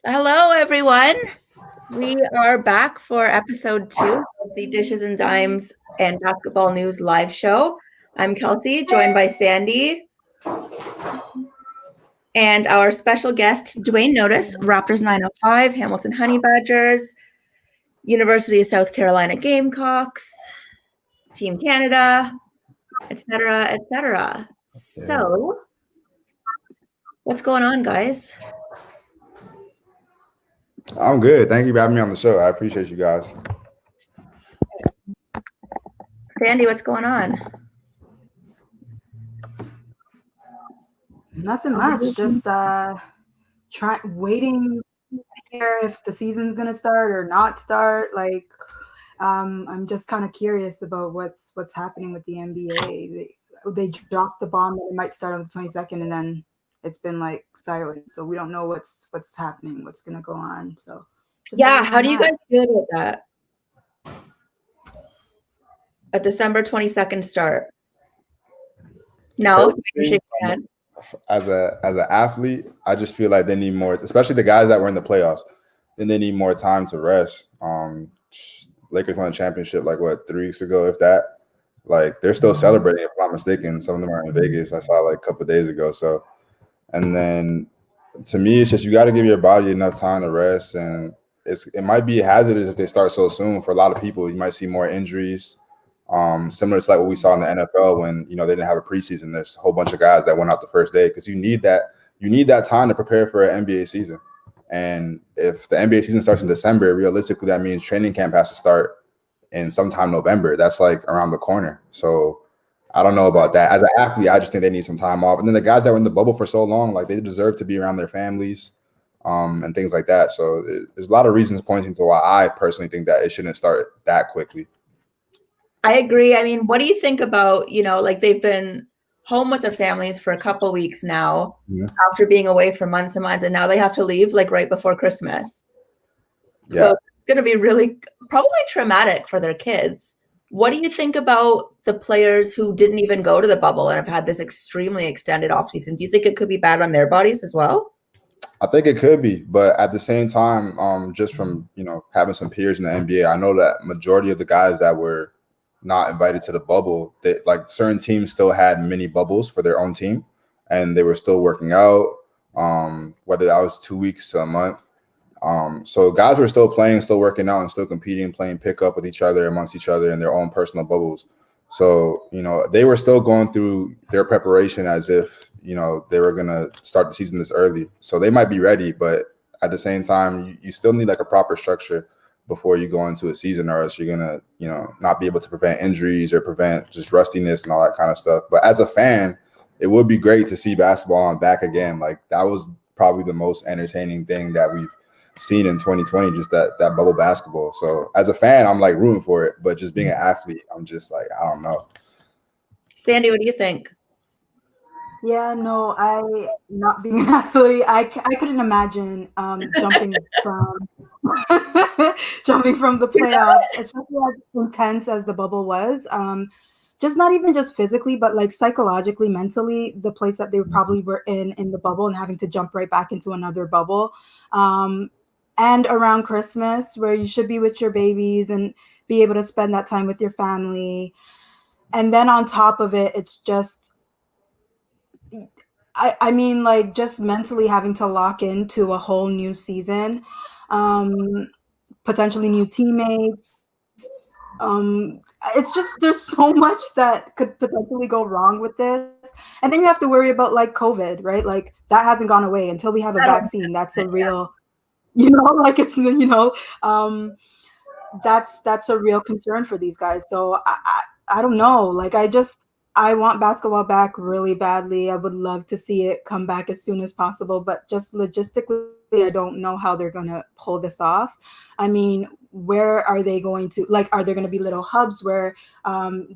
Hello, everyone. We are back for episode 2 of the Dishes and Dimes and Basketball News live show. I'm Kelsey, joined by Sandy and our special guest, Dwayne Notice, Raptors 905, Hamilton Honey Badgers, University of South Carolina Gamecocks, Team Canada, etc., etc. So, what's going on, guys? I'm good. Thank you for having me on the show. I appreciate you guys. Sandy, what's going on? Nothing much. Just waiting to hear if the season's gonna start or not start. I'm just kind of curious about what's happening with the NBA. They dropped the bomb that it might start on the 22nd, and then it's been like silent. So we don't know what's happening, what's gonna go on. So yeah, how do you guys feel about that? A December 22nd start. No, as an athlete, I just feel like they need more, especially the guys that were in the playoffs. Then they need more time to rest. Lakers won a championship like 3 weeks ago, if that. Like they're still celebrating, if I'm not mistaken. Some of them are in Vegas. I saw like a couple of days ago. So, and then to me, it's just you got to give your body enough time to rest, and it might be hazardous if they start so soon. For a lot of people, you might see more injuries. Similar to like what we saw in the NFL when they didn't have a preseason. There's a whole bunch of guys that went out the first day because you need that time to prepare for an NBA season. And if the NBA season starts in December, realistically that means training camp has to start in sometime November. That's like around the corner. So I don't know about that. As an athlete, I just think they need some time off. And then the guys that were in the bubble for so long, like they deserve to be around their families and things like that. So there's a lot of reasons pointing to why I personally think that it shouldn't start that quickly. I agree. I mean, what do you think about, like they've been home with their families for a couple of weeks now after being away for months and months, and now they have to leave like right before Christmas. Yeah. So it's going to be really probably traumatic for their kids. What do you think about the players who didn't even go to the bubble and have had this extremely extended offseason? Do you think it could be bad on their bodies as well? I think it could be, but at the same time, just from, having some peers in the NBA, I know that majority of the guys that were not invited to the bubble, that like certain teams still had mini bubbles for their own team and they were still working out, whether that was 2 weeks to a month. So guys were still playing, still working out and still competing, playing pickup with each other, amongst each other in their own personal bubbles. So, they were still going through their preparation as if, they were going to start the season this early. So they might be ready, but at the same time, you still need like a proper structure before you go into a season, or else you're going to, not be able to prevent injuries or prevent just rustiness and all that kind of stuff. But as a fan, it would be great to see basketball on back again. Like that was probably the most entertaining thing that we've seen in 2020, just that bubble basketball. So as a fan, I'm like rooting for it, but just being an athlete, I'm just like, I don't know. Sandy, what do you think? Yeah, no, not being an athlete, I couldn't imagine jumping from the playoffs, especially as intense as the bubble was. Just not even just physically, but like psychologically, mentally, the place that they probably were in the bubble and having to jump right back into another bubble. And around Christmas, where you should be with your babies and be able to spend that time with your family. And then on top of it, it's just, I mean, like just mentally having to lock into a whole new season, potentially new teammates. It's just, there's so much that could potentially go wrong with this. And then you have to worry about like COVID, right? Like that hasn't gone away until we have a vaccine. That's a real, like it's, that's a real concern for these guys. So I don't know. Like I want basketball back really badly. I would love to see it come back as soon as possible, but just logistically, I don't know how they're going to pull this off. I mean, where are they going to, like, are there going to be little hubs where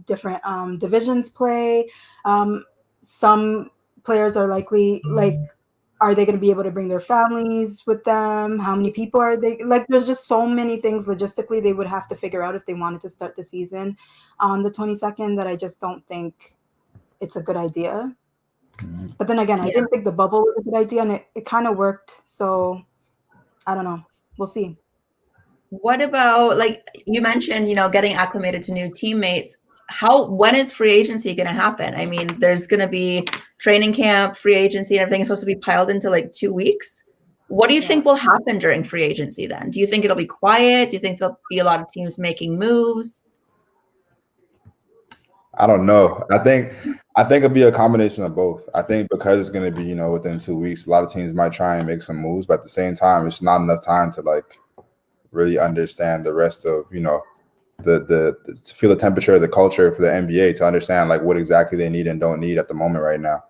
different divisions play? Some players are likely, like, are they going to be able to bring their families with them? How many people are they? Like, there's just so many things logistically they would have to figure out if they wanted to start the season on the 22nd that I just don't think it's a good idea. But then again, I Yeah. didn't think the bubble was a good idea, and it kind of worked. So I don't know. We'll see. What about, like you mentioned, getting acclimated to new teammates? When is free agency going to happen? I mean, there's going to be training camp, free agency, and everything is supposed to be piled into like 2 weeks. What do you think will happen during free agency then? Do you think it'll be quiet? Do you think there'll be a lot of teams making moves? I don't know. I think it'll be a combination of both. I think because it's going to be, within 2 weeks, a lot of teams might try and make some moves, but at the same time, it's not enough time to like really understand the rest of, the to feel the temperature of the culture for the NBA, to understand like what exactly they need and don't need at the moment right now.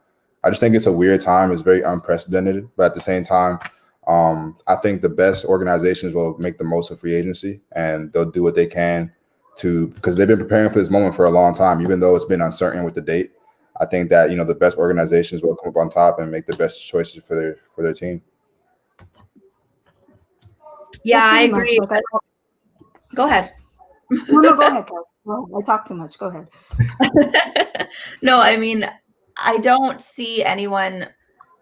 I just think it's a weird time. It's very unprecedented, but at the same time, I think the best organizations will make the most of free agency, and they'll do what they can because they've been preparing for this moment for a long time, even though it's been uncertain with the date. I think that, the best organizations will come up on top and make the best choices for their team. Yeah, I agree. Go ahead. No, go ahead, Kel. Well, I talk too much. Go ahead. No, I mean, I don't see anyone,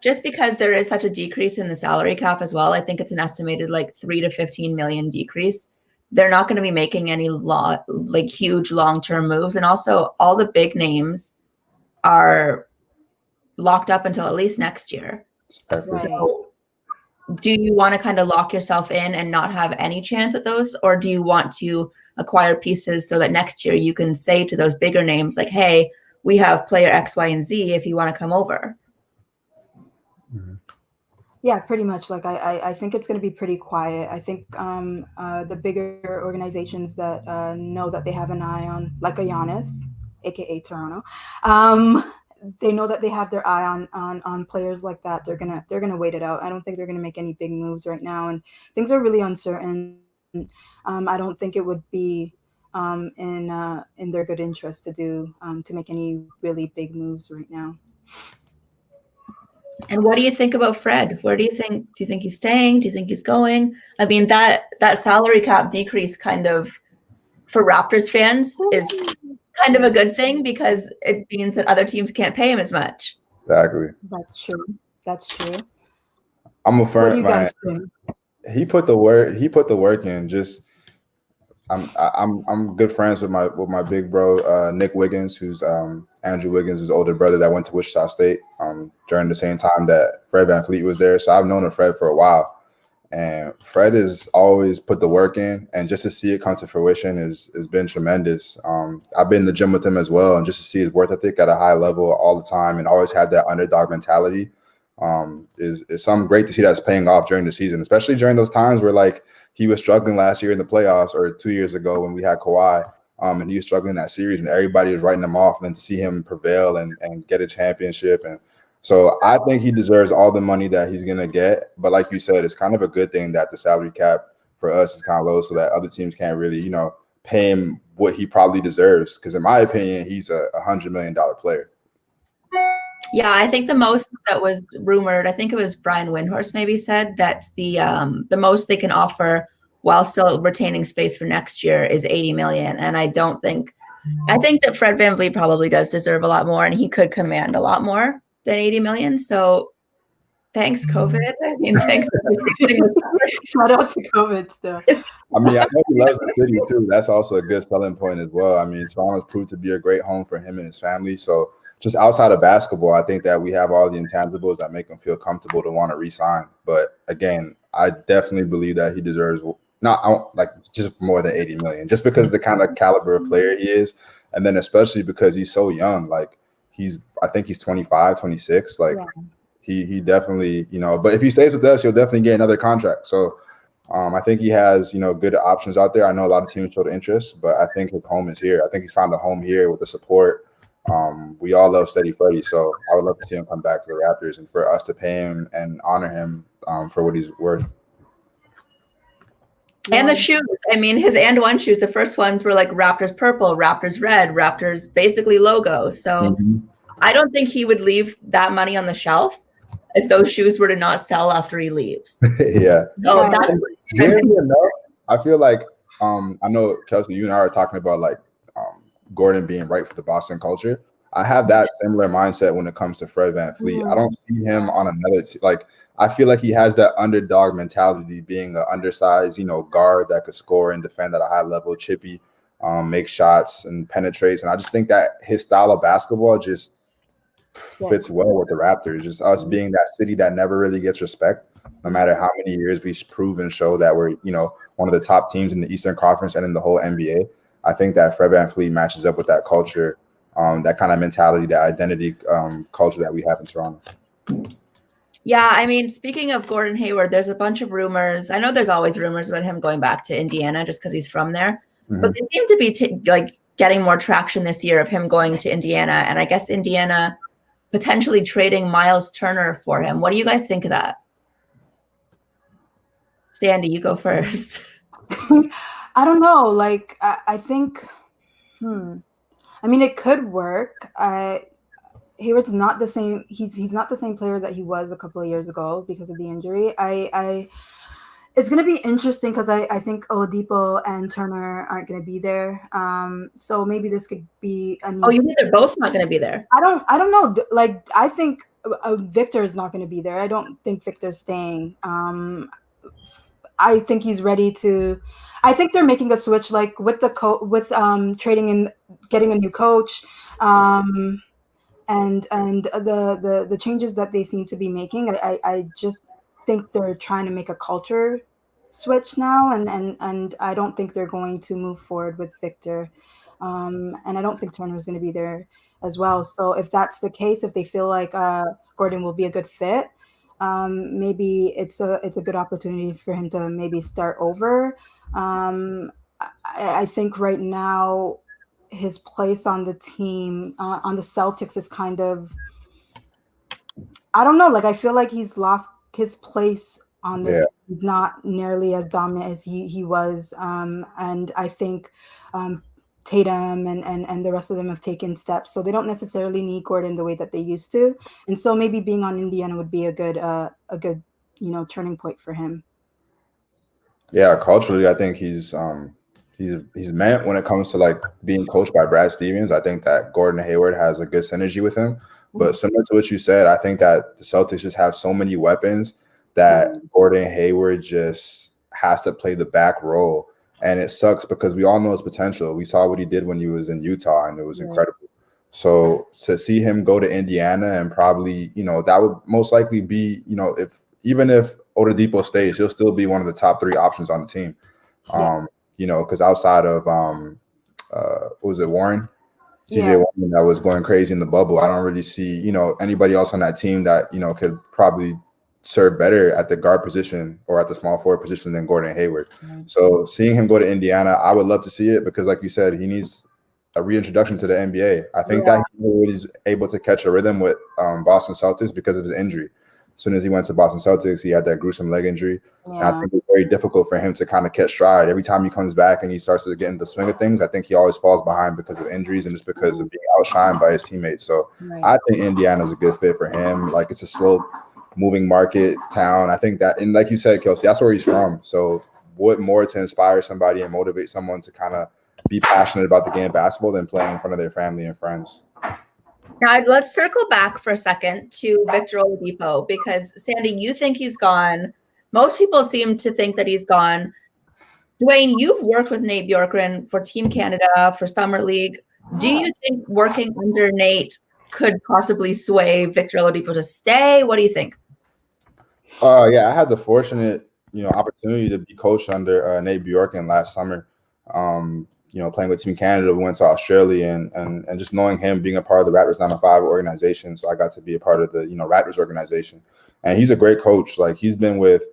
just because there is such a decrease in the salary cap as well. I think it's an estimated like 3 to 15 million decrease. They're not going to be making any huge long-term moves. And also all the big names are locked up until at least next year. Right. So do you want to kind of lock yourself in and not have any chance at those? Or do you want to acquire pieces so that next year you can say to those bigger names like, hey, we have player X, Y, and Z if you want to come over? Yeah, pretty much. Like I think it's going to be pretty quiet. I think the bigger organizations that know that they have an eye on, like a Giannis, aka Toronto, they know that they have their eye on players like that. They're gonna wait it out. I don't think they're gonna make any big moves right now, and things are really uncertain. I don't think it would be in their good interest to make any really big moves right now. And what do you think about Fred? Do you think he's staying? Do you think he's going? I mean, that salary cap decrease kind of for Raptors fans is kind of a good thing, because it means that other teams can't pay him as much. Exactly. That's true. I'm a What do firm you man. guys think? He put the work in. Just I'm good friends with my big bro Nick Wiggins, who's Andrew Wiggins' older brother that went to Wichita State during the same time that Fred VanVleet was there. So I've known of Fred for a while. And Fred has always put the work in, and just to see it come to fruition has been tremendous. I've been in the gym with him as well, and just to see his work ethic at a high level all the time and always have that underdog mentality is something great to see that's paying off during the season, especially during those times where like he was struggling last year in the playoffs or 2 years ago when we had Kawhi, and he was struggling in that series and everybody was writing him off, and then to see him prevail and get a championship. And so I think he deserves all the money that he's going to get. But like you said, it's kind of a good thing that the salary cap for us is kind of low so that other teams can't really, pay him what he probably deserves. Because in my opinion, he's a $100 million player. Yeah, I think the most that was rumored, I think it was Brian Windhorst maybe said that the most they can offer while still retaining space for next year is 80 million. And I think that Fred VanVleet probably does deserve a lot more, and he could command a lot more than 80 million. So thanks, COVID. I mean, thanks. Shout out to COVID still. I mean, I know he loves the city too. That's also a good selling point as well. I mean, Toronto's proved to be a great home for him and his family. So just outside of basketball, I think that we have all the intangibles that make him feel comfortable to want to re-sign. But again, I definitely believe that he deserves just more than 80 million, just because of the kind of caliber of player he is. And then especially because he's so young, like I think he's 25, 26. Like he definitely, but if he stays with us, he'll definitely get another contract. So I think he has, good options out there. I know a lot of teams showed interest, but I think his home is here. I think he's found a home here with the support. We all love Steady Freddie, so I would love to see him come back to the Raptors and for us to pay him and honor him for what he's worth. And the shoes. I mean, his and one shoes, the first ones were like Raptors purple, Raptors red, Raptors basically logo. So I don't think he would leave that money on the shelf if those shoes were to not sell after he leaves. Yeah. No, that's weirdly enough, I feel like I know, Kelsey, you and I are talking about like Gordon being right for the Boston culture. I have that similar mindset when it comes to Fred VanVleet. I don't see him on another like I feel like he has that underdog mentality, being an undersized, guard that could score and defend at a high level, chippy, make shots and penetrates. And I just think that his style of basketball just fits well with the Raptors. Just us being that city that never really gets respect, no matter how many years we prove and show that we're, one of the top teams in the Eastern Conference and in the whole NBA. I think that Fred VanVleet matches up with that culture. That kind of mentality, that identity culture that we have in Toronto. Yeah, I mean, speaking of Gordon Hayward, there's a bunch of rumors. I know there's always rumors about him going back to Indiana just because he's from there. But they seem to be getting more traction this year of him going to Indiana. And I guess Indiana potentially trading Miles Turner for him. What do you guys think of that? Sandy, you go first. I don't know. I think, I mean, it could work. Hayward's not the same. He's not the same player that he was a couple of years ago because of the injury. It's going to be interesting because I think Oladipo and Turner aren't going to be there. So maybe this could be a new. You mean they're both not going to be there? I don't know. I think Victor is not going to be there. I don't think Victor's staying. I think he's ready to. I think they're making a switch, with the trading and getting a new coach, and the changes that they seem to be making. I just think they're trying to make a culture switch now, and I don't think they're going to move forward with Victor, and I don't think Turner is going to be there as well. So if that's the case, if they feel like Gordon will be a good fit, maybe it's a good opportunity for him to maybe start over. I think right now his place on the team, on the Celtics, is kind of, I don't know, I feel like he's lost his place on the team. He's not nearly as dominant as he was. And I think Tatum and the rest of them have taken steps. So they don't necessarily need Gordon the way that they used to. And so maybe being on Indiana would be a good turning point for him. Yeah, culturally, I think he's meant when it comes to being coached by Brad Stevens. I think that Gordon Hayward has a good synergy with him. But similar to what you said, I think that the Celtics just have so many weapons that Gordon Hayward just has to play the back role. And it sucks because we all know his potential. We saw what he did when he was in Utah, and it was incredible. So to see him go to Indiana and probably, that would most likely be, even if Oladipo stays, he'll still be one of the top 3 options on the team. Because outside of what was it, Warren? TJ Warren, that was going crazy in the bubble. I don't really see, anybody else on that team that, could probably serve better at the guard position or at the small forward position than Gordon Hayward. So seeing him go to Indiana, I would love to see it because, like you said, he needs a reintroduction to the NBA. I think that he's able to catch a rhythm with Boston Celtics because of his injury. As soon as he went to Boston Celtics, he had that gruesome leg injury. And I think it's very difficult for him to kind of catch stride. Every time he comes back and he starts to get into the swing of things, I think he always falls behind because of injuries and just because of being outshined by his teammates. So I think Indiana's a good fit for him. It's a slow moving market town. I think that, and like you said, Kelsey, that's where he's from. So what more to inspire somebody and motivate someone to kind of be passionate about the game of basketball than playing in front of their family and friends? Now, let's circle back for a second to Victor Oladipo, because Sandy, you think he's gone. Most people seem to think that he's gone. Dwayne, you've worked with Nate Bjorkgren for Team Canada, for Summer League. Do you think working under Nate could possibly sway Victor Oladipo to stay? What do you think? Yeah, I had the fortunate, opportunity to be coached under Nate Bjorkgren last summer. Playing with Team Canada, we went to Australia and just knowing him, being a part of the Raptors 905 organization. So I got to be a part of the, Raptors organization. And he's a great coach. He's been with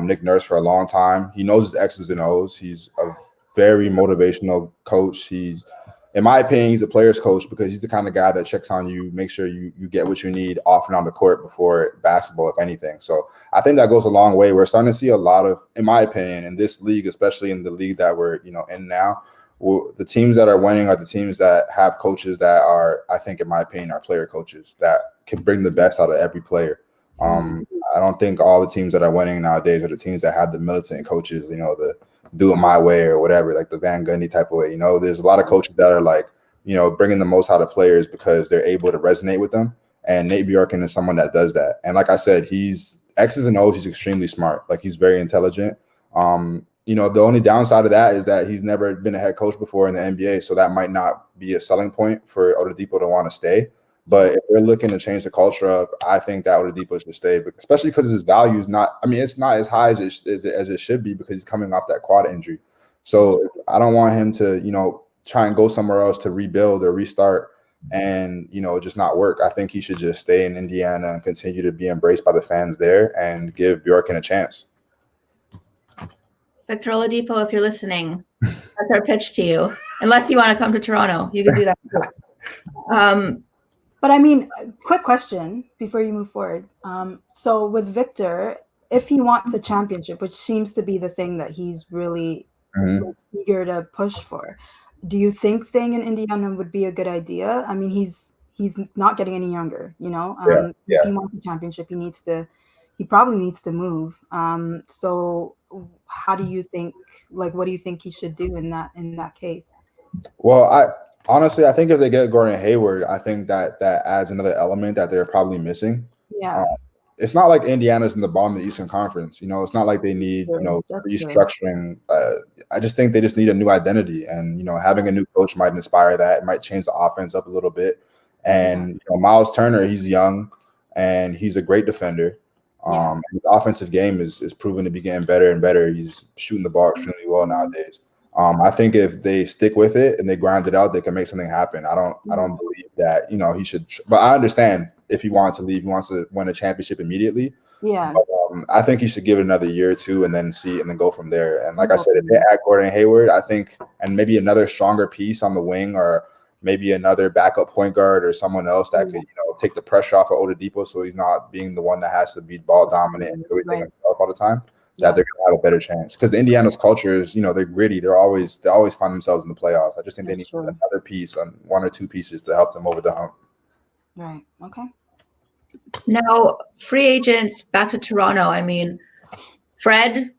Nick Nurse for a long time. He knows his X's and O's. He's a very motivational coach. In my opinion, he's a player's coach because he's the kind of guy that checks on you, make sure you get what you need off and on the court before basketball, if anything. So I think that goes a long way. We're starting to see a lot of, in my opinion, in this league, especially in the league that we're, in now, the teams that are winning are the teams that have coaches that are, I think, in my opinion, are player coaches that can bring the best out of every player. I don't think all the teams that are winning nowadays are the teams that have the militant coaches, the do it my way or whatever, like the Van Gundy type of way. There's a lot of coaches that are bringing the most out of players because they're able to resonate with them. And Nate Bjorken is someone that does that. And like I said, he's X's and O's. He's extremely smart. Like, he's very intelligent. The only downside of that is that he's never been a head coach before in the NBA. So that might not be a selling point for Oladipo to want to stay. But if they're looking to change the culture up, I think that Oladipo should stay, but especially because his value is not, it's not as high as it should be because he's coming off that quad injury. So I don't want him to, try and go somewhere else to rebuild or restart and, just not work. I think he should just stay in Indiana and continue to be embraced by the fans there and give Bjorken a chance. Victor Oladipo, if you're listening, that's our pitch to you. Unless you want to come to Toronto, you can do that too. But I mean, quick question before you move forward. So with Victor, if he wants a championship, which seems to be the thing that he's really eager to push for, do you think staying in Indiana would be a good idea? I mean, he's not getting any younger, If he wants a championship, he probably needs to move. So how do you think, what do you think he should do in that case? Well, honestly, I think if they get Gordon Hayward, I think that adds another element that they're probably missing. Yeah. It's not like Indiana's in the bottom of the Eastern Conference. It's not like they need, restructuring. I just think they just need a new identity. And, having a new coach might inspire that. It might change the offense up a little bit. And, Miles Turner, he's young and he's a great defender. His offensive game is proven to be getting better and better. He's shooting the ball extremely well nowadays. I think if they stick with it and they grind it out, they can make something happen. I don't believe that, he should, but I understand if he wants to leave, he wants to win a championship immediately. Yeah. But, I think he should give it another year or two and then see and then go from there. And like I said, if they add Gordon Hayward, I think, and maybe another stronger piece on the wing or maybe another backup point guard or someone else that could, take the pressure off of Oladipo so he's not being the one that has to be ball dominant and do everything himself all the time. That they're gonna have a better chance because Indiana's culture is, they're gritty. They always find themselves in the playoffs. I just think they need another piece, one or two pieces to help them over the hump. Right. Okay. Now, free agents back to Toronto. I mean, Fred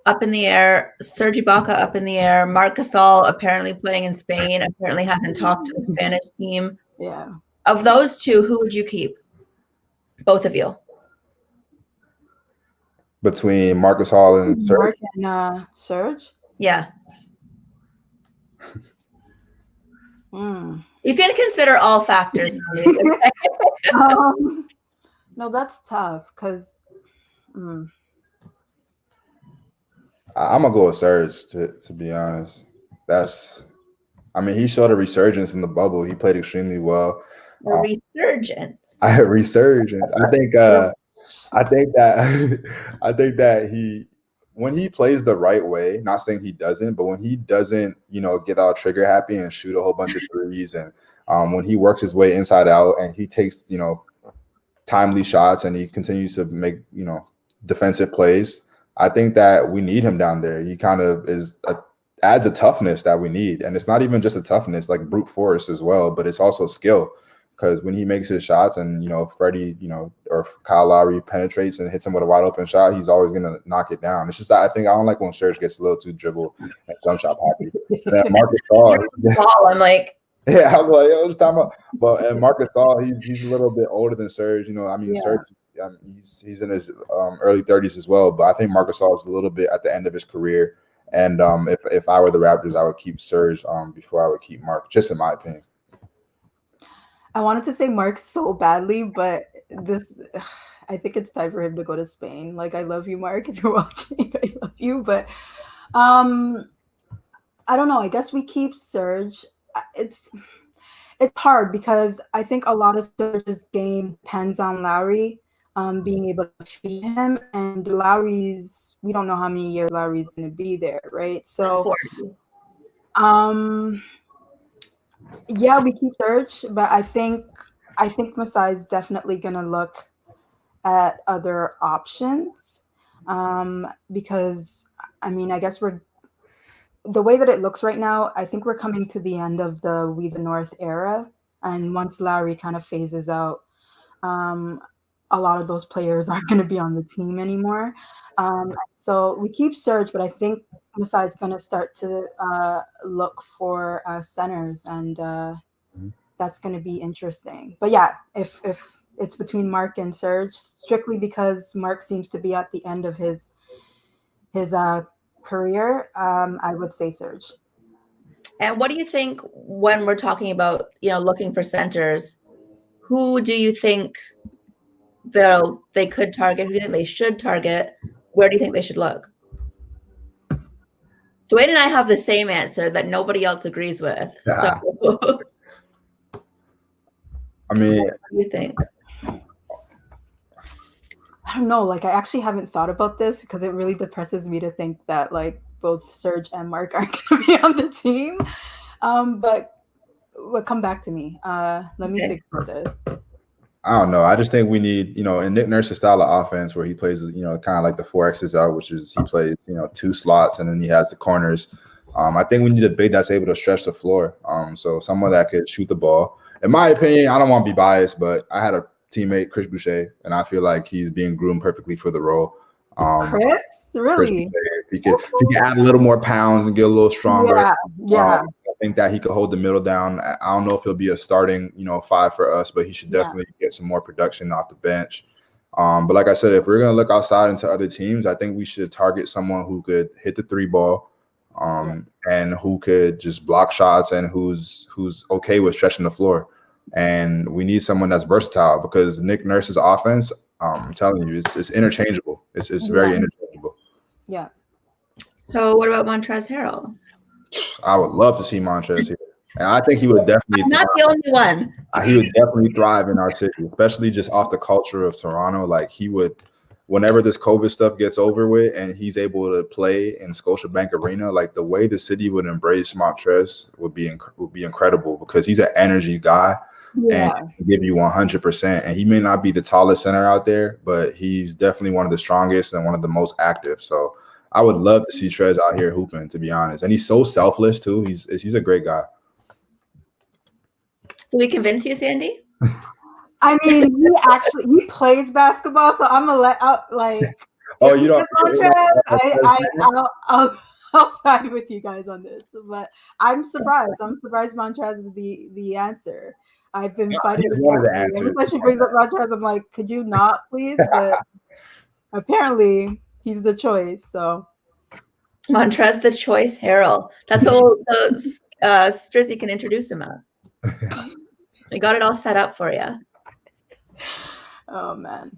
up in the air, Serge Ibaka up in the air. Marc Gasol apparently playing in Spain. Apparently hasn't talked to the Spanish team. Yeah. Of those two, who would you keep? Both of you. Between Marc Gasol and Serge? And Serge? Yeah. You can consider all factors. No, that's tough because I'm gonna go with Serge to be honest. He showed a resurgence in the bubble. He played extremely well. Resurgence. Resurgence. I think that he, when he plays the right way, not saying he doesn't, but when he doesn't, get all trigger happy and shoot a whole bunch of threes, and when he works his way inside out and he takes, timely shots and he continues to make, defensive plays, I think that we need him down there. He kind of adds a toughness that we need, and it's not even just a toughness like brute force as well, but it's also skill. Because when he makes his shots and, Freddie, or Kyle Lowry penetrates and hits him with a wide open shot, he's always going to knock it down. It's just that I don't like when Serge gets a little too dribble and jump shot happy. And Marc Gasol, I'm like, yeah, I'm like, yo, just talking about. But and Marc Gasol, he's a little bit older than Serge. Serge, he's in his early 30s as well. But I think Marc Gasol is a little bit at the end of his career. And if I were the Raptors, I would keep Serge before I would keep Marc, just in my opinion. I wanted to say Marc so badly, but I think it's time for him to go to Spain. Like, I love you, Marc, if you're watching. I love you, but I don't know. I guess we keep Serge. It's hard because I think a lot of Serge's game depends on Lowry being able to feed him, and we don't know how many years Lowry's going to be there, right? So, yeah, we keep Serge, but I think Masai is definitely going to look at other options because, I guess the way that it looks right now, I think we're coming to the end of the We the North era. And once Lowry kind of phases out, a lot of those players aren't going to be on the team anymore. So we keep Serge, but I think Masai is going to start to look for centers. And that's going to be interesting. But yeah, if it's between Mark and Serge, strictly because Mark seems to be at the end of his career, I would say Serge. And what do you think when we're talking about, looking for centers? Who do you think they could target? Who do you think they should target? Where do you think they should look? Dwayne and I have the same answer that nobody else agrees with. Yeah. So, I mean, what do you think? I don't know. Like, I actually haven't thought about this because it really depresses me to think that like both Serge and Mark aren't going to be on the team. But come back to me. Let me think about this. I don't know. I just think we need, in Nick Nurse's style of offense where he plays, kind of like the 4X's out, which is he plays, 2 slots and then he has the corners. I think we need a big that's able to stretch the floor. So someone that could shoot the ball. In my opinion, I don't want to be biased, but I had a teammate, Chris Boucher, and I feel like he's being groomed perfectly for the role. Chris, really? If he could add a little more pounds and get a little stronger. Yeah. I think that he could hold the middle down. I don't know if he'll be a starting, 5 for us, but he should definitely get some more production off the bench. But like I said, if we're gonna look outside into other teams, I think we should target someone who could hit the 3 ball, and who could just block shots and who's okay with stretching the floor. And we need someone that's versatile because Nick Nurse's offense, I'm telling you, it's interchangeable. It's very interchangeable. Yeah. So what about Montrezl Harrell? I would love to see Montrezl here. And I think he would definitely not the only one. He would definitely thrive in our city, especially just off the culture of Toronto. Like he would, whenever this COVID stuff gets over with and he's able to play in Scotiabank Arena, like the way the city would embrace Montrezl would be incredible because he's an energy guy and he can give you 100%. And he may not be the tallest center out there, but he's definitely one of the strongest and one of the most active. So I would love to see Trez out here hooping, to be honest. And he's so selfless too. He's a great guy. Did we convince you, Sandy? I mean, he plays basketball, so I'm gonna let out like. Oh, you don't. I'll side with you guys on this, but I'm surprised. I'm surprised Montrezl is the answer. I've been fighting. Every time she brings up Montrezl, I'm like, could you not, please? But apparently, he's the choice. So Montrezl the choice, Harrell. That's all Strizzy can introduce him as. We got it all set up for you. Oh man.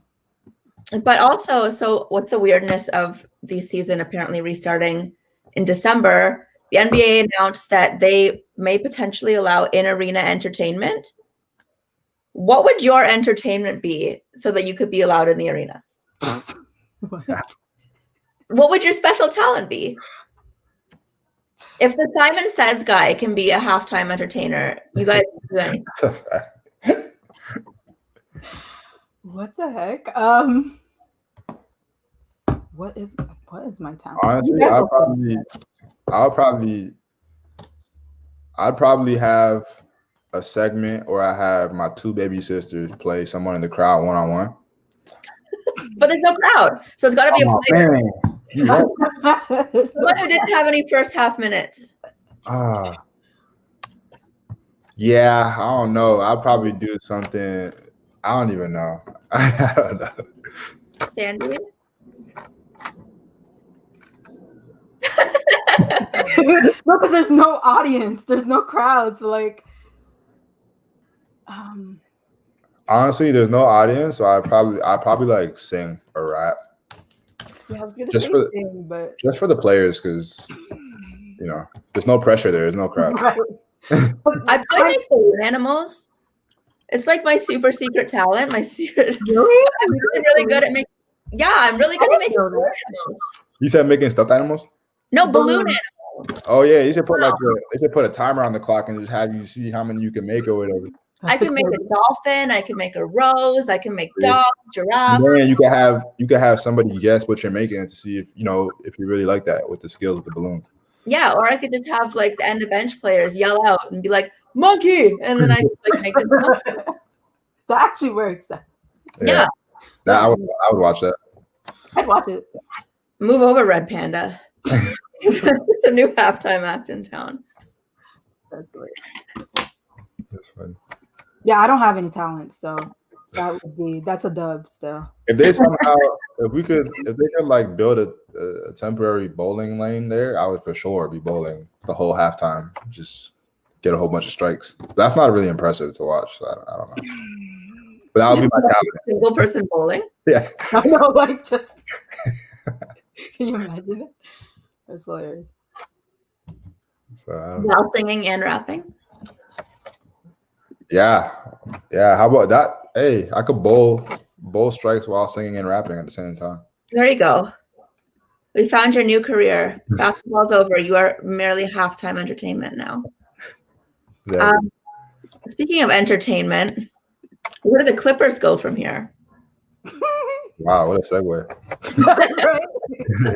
But also, so with the weirdness of the season apparently restarting in December, the NBA announced that they may potentially allow in-arena entertainment. What would your entertainment be so that you could be allowed in the arena? What would your special talent be? If the Simon Says guy can be a halftime entertainer, you guys can do anything. What the heck? What is my talent? Honestly, I'd probably have a segment or I have my 2 baby sisters play someone in the crowd one-on-one. But there's no crowd, so it's got to be a player. Someone who didn't have any first half minutes. Yeah, I don't know. I'll probably do something. I don't even know. I don't know. Sandy? No, because there's no audience. There's no crowds. Like, honestly, there's no audience, so I'd probably like sing or rap. Yeah, I was gonna Just say for sing, but just for the players, because there's no pressure there. There's no crowd. right. I probably make balloon animals. It's like my super secret talent. My secret. Really? I'm really good at making. Yeah, I'm really good at making balloon animals. You said making stuffed animals? No, balloon animals. Oh yeah, you should put they should put a timer on the clock and just have you see how many you can make or whatever. I can make a dolphin. I can make a rose. I can make dogs, giraffes. And then you can have somebody guess what you're making to see if you really like that with the skills with the balloons. Yeah, or I could just have like the end of bench players yell out and be like monkey, and then I could like make them. That actually works. Yeah. I would watch that. I'd watch it. Move over, Red Panda. It's a new halftime act in town. That's great. That's funny. Yeah, I don't have any talent, so that's a dub still. If they somehow, if they could like build a temporary bowling lane there, I would for sure be bowling the whole halftime. Just get a whole bunch of strikes. That's not really impressive to watch. So I don't know. But that would be my talent. Single person bowling. Yeah. I know, like just. Can you imagine it? That's hilarious. So, While singing and rapping. yeah. How about that? Hey, I could bowl strikes while singing and rapping at the same time. There you go. We found your new career. Basketball's over. You are merely halftime entertainment now. Yeah. Speaking of entertainment, where do the Clippers go from here? Wow, what a segue. Right?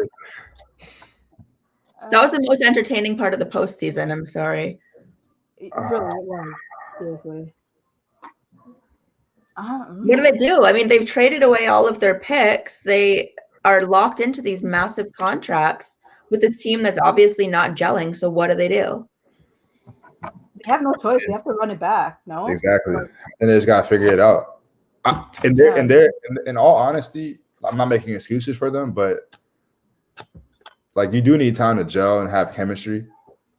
That was the most entertaining part of the postseason. I'm sorry. It really was. Seriously. What do they do? I mean, they've traded away all of their picks. They are locked into these massive contracts with this team that's obviously not gelling. So what do? They have no choice. They have to run it back. No, Exactly. And they just gotta figure it out. In all honesty, I'm not making excuses for them, but like you do need time to gel and have chemistry.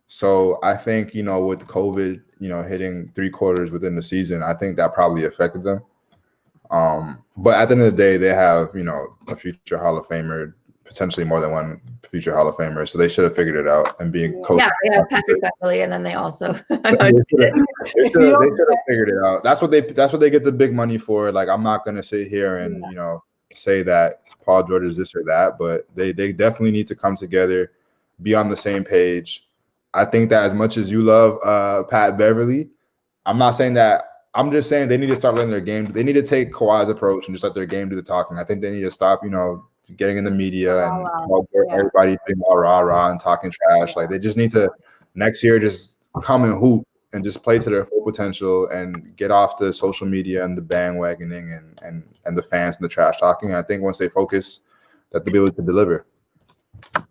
So I think, with COVID, hitting 3/4 within the season, I think that probably affected them. But at the end of the day, they have, a future Hall of Famer, potentially more than one future Hall of Famer. So they should have figured it out and being coached. Yeah, they have Patrick Beverley, and then they also they should have figured it out. That's what they get the big money for. Like, I'm not gonna sit here and say that Paul George is this or that, but they definitely need to come together, be on the same page. I think that as much as you love Pat Beverly, I'm not saying that. I'm just saying they need to start letting their game. They need to take Kawhi's approach and just let their game do the talking. I think they need to stop, getting in the media and everybody being all rah and talking trash. Like, they just need to next year just come and hoop and just play to their full potential and get off the social media and the bandwagoning and the fans and the trash talking. I think once they focus, that they'll be able to deliver.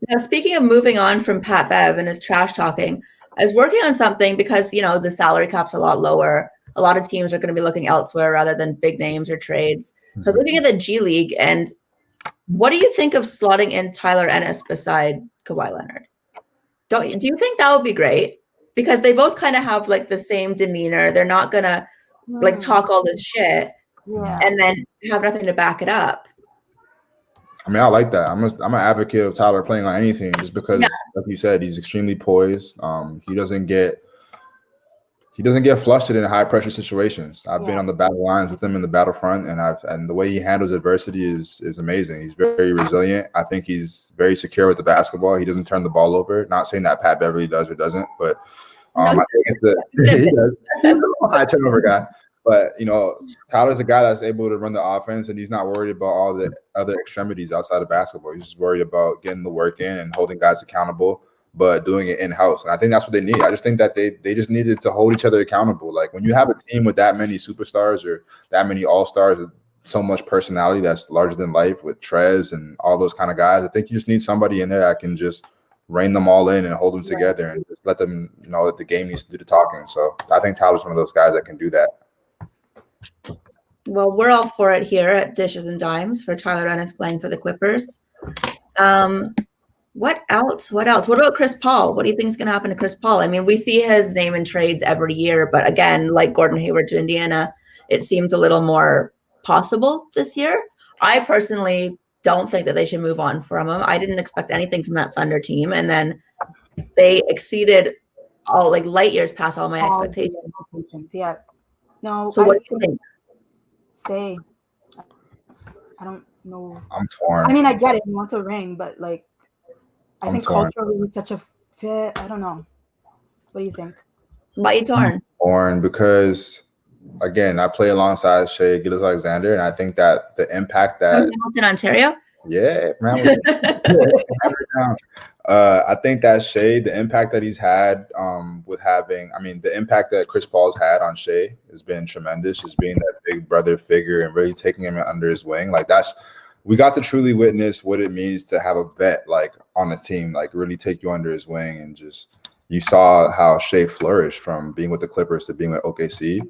Now, speaking of moving on from Pat Bev and his trash talking, I was working on something because, the salary cap's a lot lower. A lot of teams are going to be looking elsewhere rather than big names or trades. So I was looking at the G League, and what do you think of slotting in Tyler Ennis beside Kawhi Leonard? Do you think that would be great? Because they both kind of have like the same demeanor. They're not going to like talk all this shit and then have nothing to back it up. I mean, I like that. I'm an advocate of Tyler playing on any team just because, like you said, he's extremely poised. He doesn't get flustered in high pressure situations. I've been on the battle lines with him in the battlefront, and the way he handles adversity is amazing. He's very resilient. I think he's very secure with the basketball. He doesn't turn the ball over. Not saying that Pat Beverly does or doesn't, but I think he does. High turnover guy. But Tyler's a guy that's able to run the offense, and he's not worried about all the other extremities outside of basketball. He's just worried about getting the work in and holding guys accountable, but doing it in-house. And I think that's what they need. I just think that they just needed to hold each other accountable. Like, when you have a team with that many superstars or that many all-stars with so much personality that's larger than life with Trez and all those kind of guys, I think you just need somebody in there that can just rein them all in and hold them together and just let them know that the game needs to do the talking. So I think Tyler's one of those guys that can do that. Well, we're all for it here at Dishes and Dimes for Tyler Ennis playing for the Clippers. What else? What about Chris Paul? What do you think is going to happen to Chris Paul? I mean, we see his name in trades every year, but again, like Gordon Hayward to Indiana, it seems a little more possible this year. I personally don't think that they should move on from him. I didn't expect anything from that Thunder team, and then they exceeded all like light years past all my expectations. Yeah. No. So what do you think? Stay. I don't know. I'm torn. I mean, I get it. He wants a ring, but like, I think torn. culturally it's such a fit. I don't know. What do you think? Why are you torn? I'm torn because, again, I play alongside Shai Gilgeous-Alexander, and I think that the impact that Hamilton, Ontario. Yeah, man. I think that Shai, the impact that he's had the impact that Chris Paul's had on Shai has been tremendous. Just being that big brother figure and really taking him under his wing. Like, we got to truly witness what it means to have a vet like on the team, like really take you under his wing and just you saw how Shea flourished from being with the Clippers to being with OKC.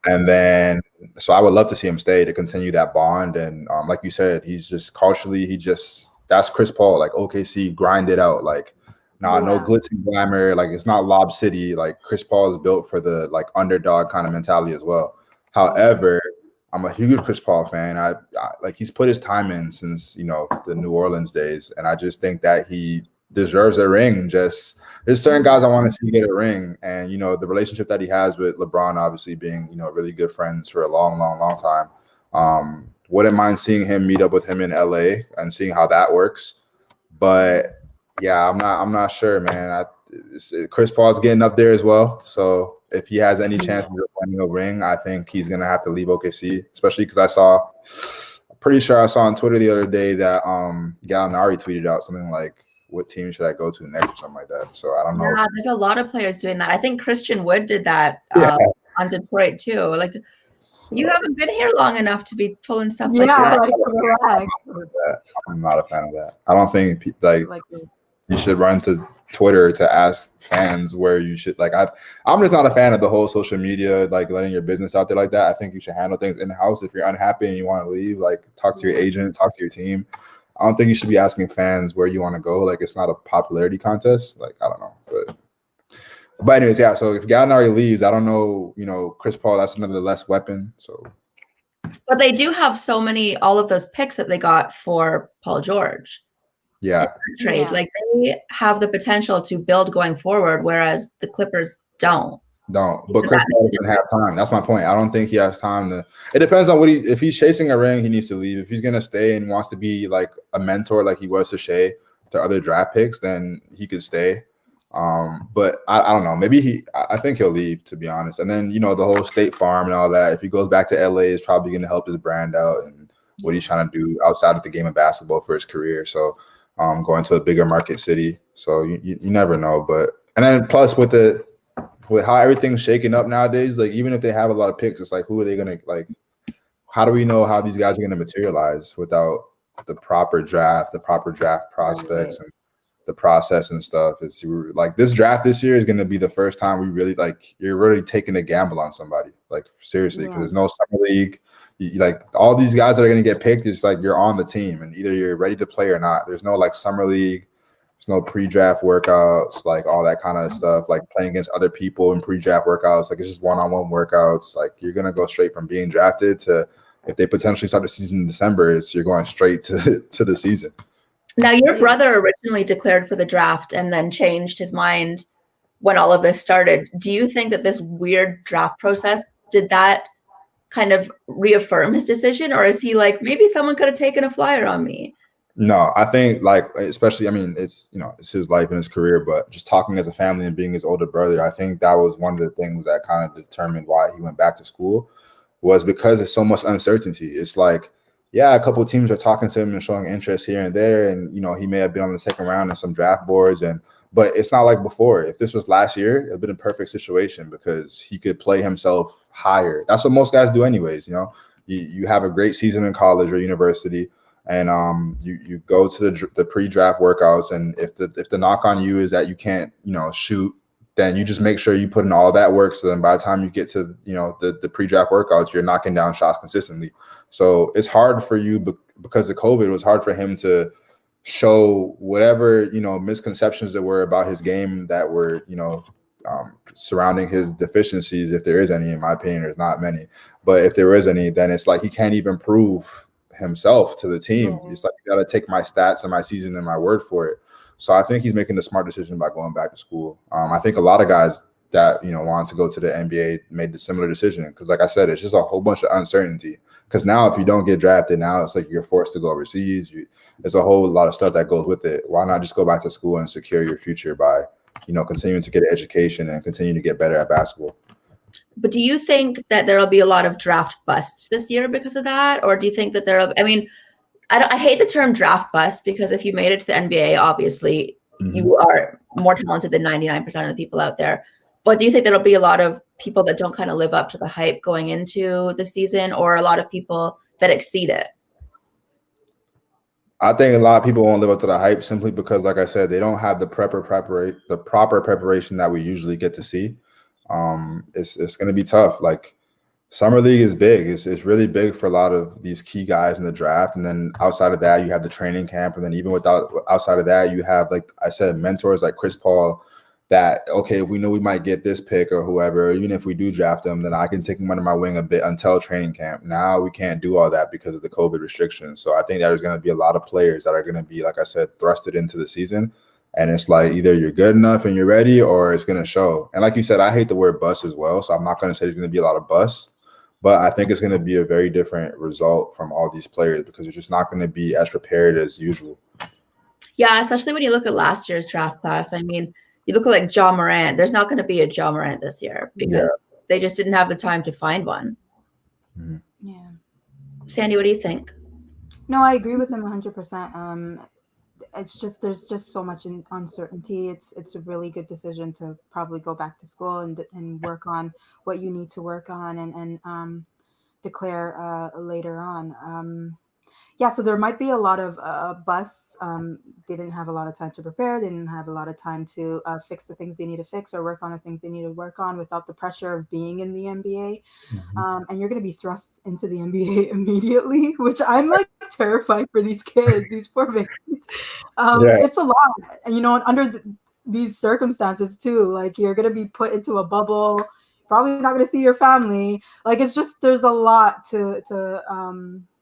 And then, so I would love to see him stay to continue that bond. And like you said, he's just culturally, that's Chris Paul. Like OKC grind it out. Like, no glitz and glamour. Like it's not Lob City. Like Chris Paul is built for the like underdog kind of mentality as well. However, I'm a huge Chris Paul fan. I like he's put his time in since the New Orleans days, and I just think that he deserves a ring. Just there's certain guys I want to see get a ring, and the relationship that he has with LeBron, obviously being really good friends for a long, long, long time. Wouldn't mind seeing him meet up with him in LA and seeing how that works. But yeah, I'm not sure, man. Chris Paul's getting up there as well, so if he has any chance of winning a ring, I think he's gonna have to leave OKC, especially because I'm pretty sure I saw on Twitter the other day that Gallinari tweeted out something like, "What team should I go to next?" or something like that. So I don't know. Yeah, there's a lot of players doing that. I think Christian Wood did that on Detroit too. Like, you haven't been here long enough to be pulling stuff like that. I'm not a fan of that. I don't think you should run to Twitter to ask fans where you should I'm just not a fan of the whole social media, like letting your business out there like that. I think you should handle things in house. If you're unhappy and you want to leave, like talk to your agent, talk to your team. I don't think you should be asking fans where you want to go. Like it's not a popularity contest. Like I don't know, but anyways, yeah. So if Gallinari leaves, I don't know. Chris Paul, that's another less weapon. So, but they do have all of those picks that they got for Paul George. Yeah. Trade. Like they have the potential to build going forward, whereas the Clippers don't. But Chris Paul doesn't have time. That's my point. I don't think he has time to. It depends on if he's chasing a ring, he needs to leave. If he's gonna stay and wants to be like a mentor, like he was to Shea, to other draft picks, then he could stay. But I don't know. Maybe I think he'll leave, to be honest. And then the whole State Farm and all that. If he goes back to LA, is probably gonna help his brand out and what he's trying to do outside of the game of basketball for his career. So. Going to a bigger market city. So you never know. And then plus with how everything's shaking up nowadays, like even if they have a lot of picks, it's like who are they gonna how do we know how these guys are gonna materialize without the proper draft prospects and the process and stuff? It's like this draft this year is gonna be the first time we really you're really taking a gamble on somebody. Like seriously, because there's no summer league. All these guys that are going to get picked, it's like you're on the team and either you're ready to play or not. There's no summer league. There's no pre-draft workouts, all that kind of stuff, like playing against other people in pre-draft workouts. It's just one-on-one workouts. You're going to go straight from being drafted to if they potentially start the season in December, you're going straight to the season. Now, your brother originally declared for the draft and then changed his mind when all of this started. Do you think that this weird draft process, did that kind of reaffirm his decision, or is he like, maybe someone could have taken a flyer on me? No, I think especially, I mean, it's it's his life and his career, but just talking as a family and being his older brother, I think that was one of the things that kind of determined why he went back to school, was because there's so much uncertainty. It's a couple of teams are talking to him and showing interest here and there, and he may have been on the second round in some draft boards, but it's not like before. If this was last year, it'd been a perfect situation because he could play himself higher. That's what most guys do anyways. You have a great season in college or university, and you go to the pre-draft workouts, and if the knock on you is that you can't shoot, then you just make sure you put in all that work, so then by the time you get to the pre-draft workouts, you're knocking down shots consistently. So it's hard for you because of COVID. It was hard for him to show whatever misconceptions there were about his game that were surrounding his deficiencies, if there is any. In my opinion, there's not many, but if there is any, then it's he can't even prove himself to the team. It's you got to take my stats and my season and my word for it. So I think he's making the smart decision by going back to school. I think a lot of guys that wanted to go to the NBA made the similar decision because, like I said, it's just a whole bunch of uncertainty. Because now, if you don't get drafted, now it's you're forced to go overseas. There's a whole lot of stuff that goes with it. Why not just go back to school and secure your future by continuing to get an education and continue to get better at basketball? But do you think that there will be a lot of draft busts this year because of that? Or do you think that I hate the term draft bust because if you made it to the NBA, obviously you are more talented than 99% of the people out there. But do you think there'll be a lot of people that don't kind of live up to the hype going into the season, or a lot of people that exceed it? I think a lot of people won't live up to the hype simply because, like I said, they don't have the proper preparation that we usually get to see. It's going to be tough. Like summer league is big. It's really big for a lot of these key guys in the draft. And then outside of that, you have the training camp. And then even outside of that, you have, like I said, mentors like Chris Paul that, okay, if we know we might get this pick or whoever, even if we do draft them, then I can take him under my wing a bit until training camp. Now we can't do all that because of the COVID restrictions. So I think there's going to be a lot of players that are going to be, like I said, thrusted into the season. And it's like either you're good enough and you're ready or it's going to show. And like you said, I hate the word bust as well. So I'm not going to say there's going to be a lot of busts. But I think it's going to be a very different result from all these players because it's just not going to be as prepared as usual. Yeah, especially when you look at last year's draft class. I mean, you look at like Ja Morant. There's not going to be a Ja Morant this year because they just didn't have the time to find one. Mm-hmm. Yeah. Sandy, what do you think? No, I agree with him 100%. It's just there's just so much uncertainty. It's a really good decision to probably go back to school and work on what you need to work on and declare later on. Yeah, so there might be a lot of busts. They didn't have a lot of time to prepare. They didn't have a lot of time to fix the things they need to fix or work on the things they need to work on without the pressure of being in the NBA. Mm-hmm. And you're going to be thrust into the NBA immediately, which I'm like terrified for these kids, these poor babies. It's a lot. And, under these circumstances too, like you're going to be put into a bubble, probably not going to see your family. Like, it's just, there's a lot to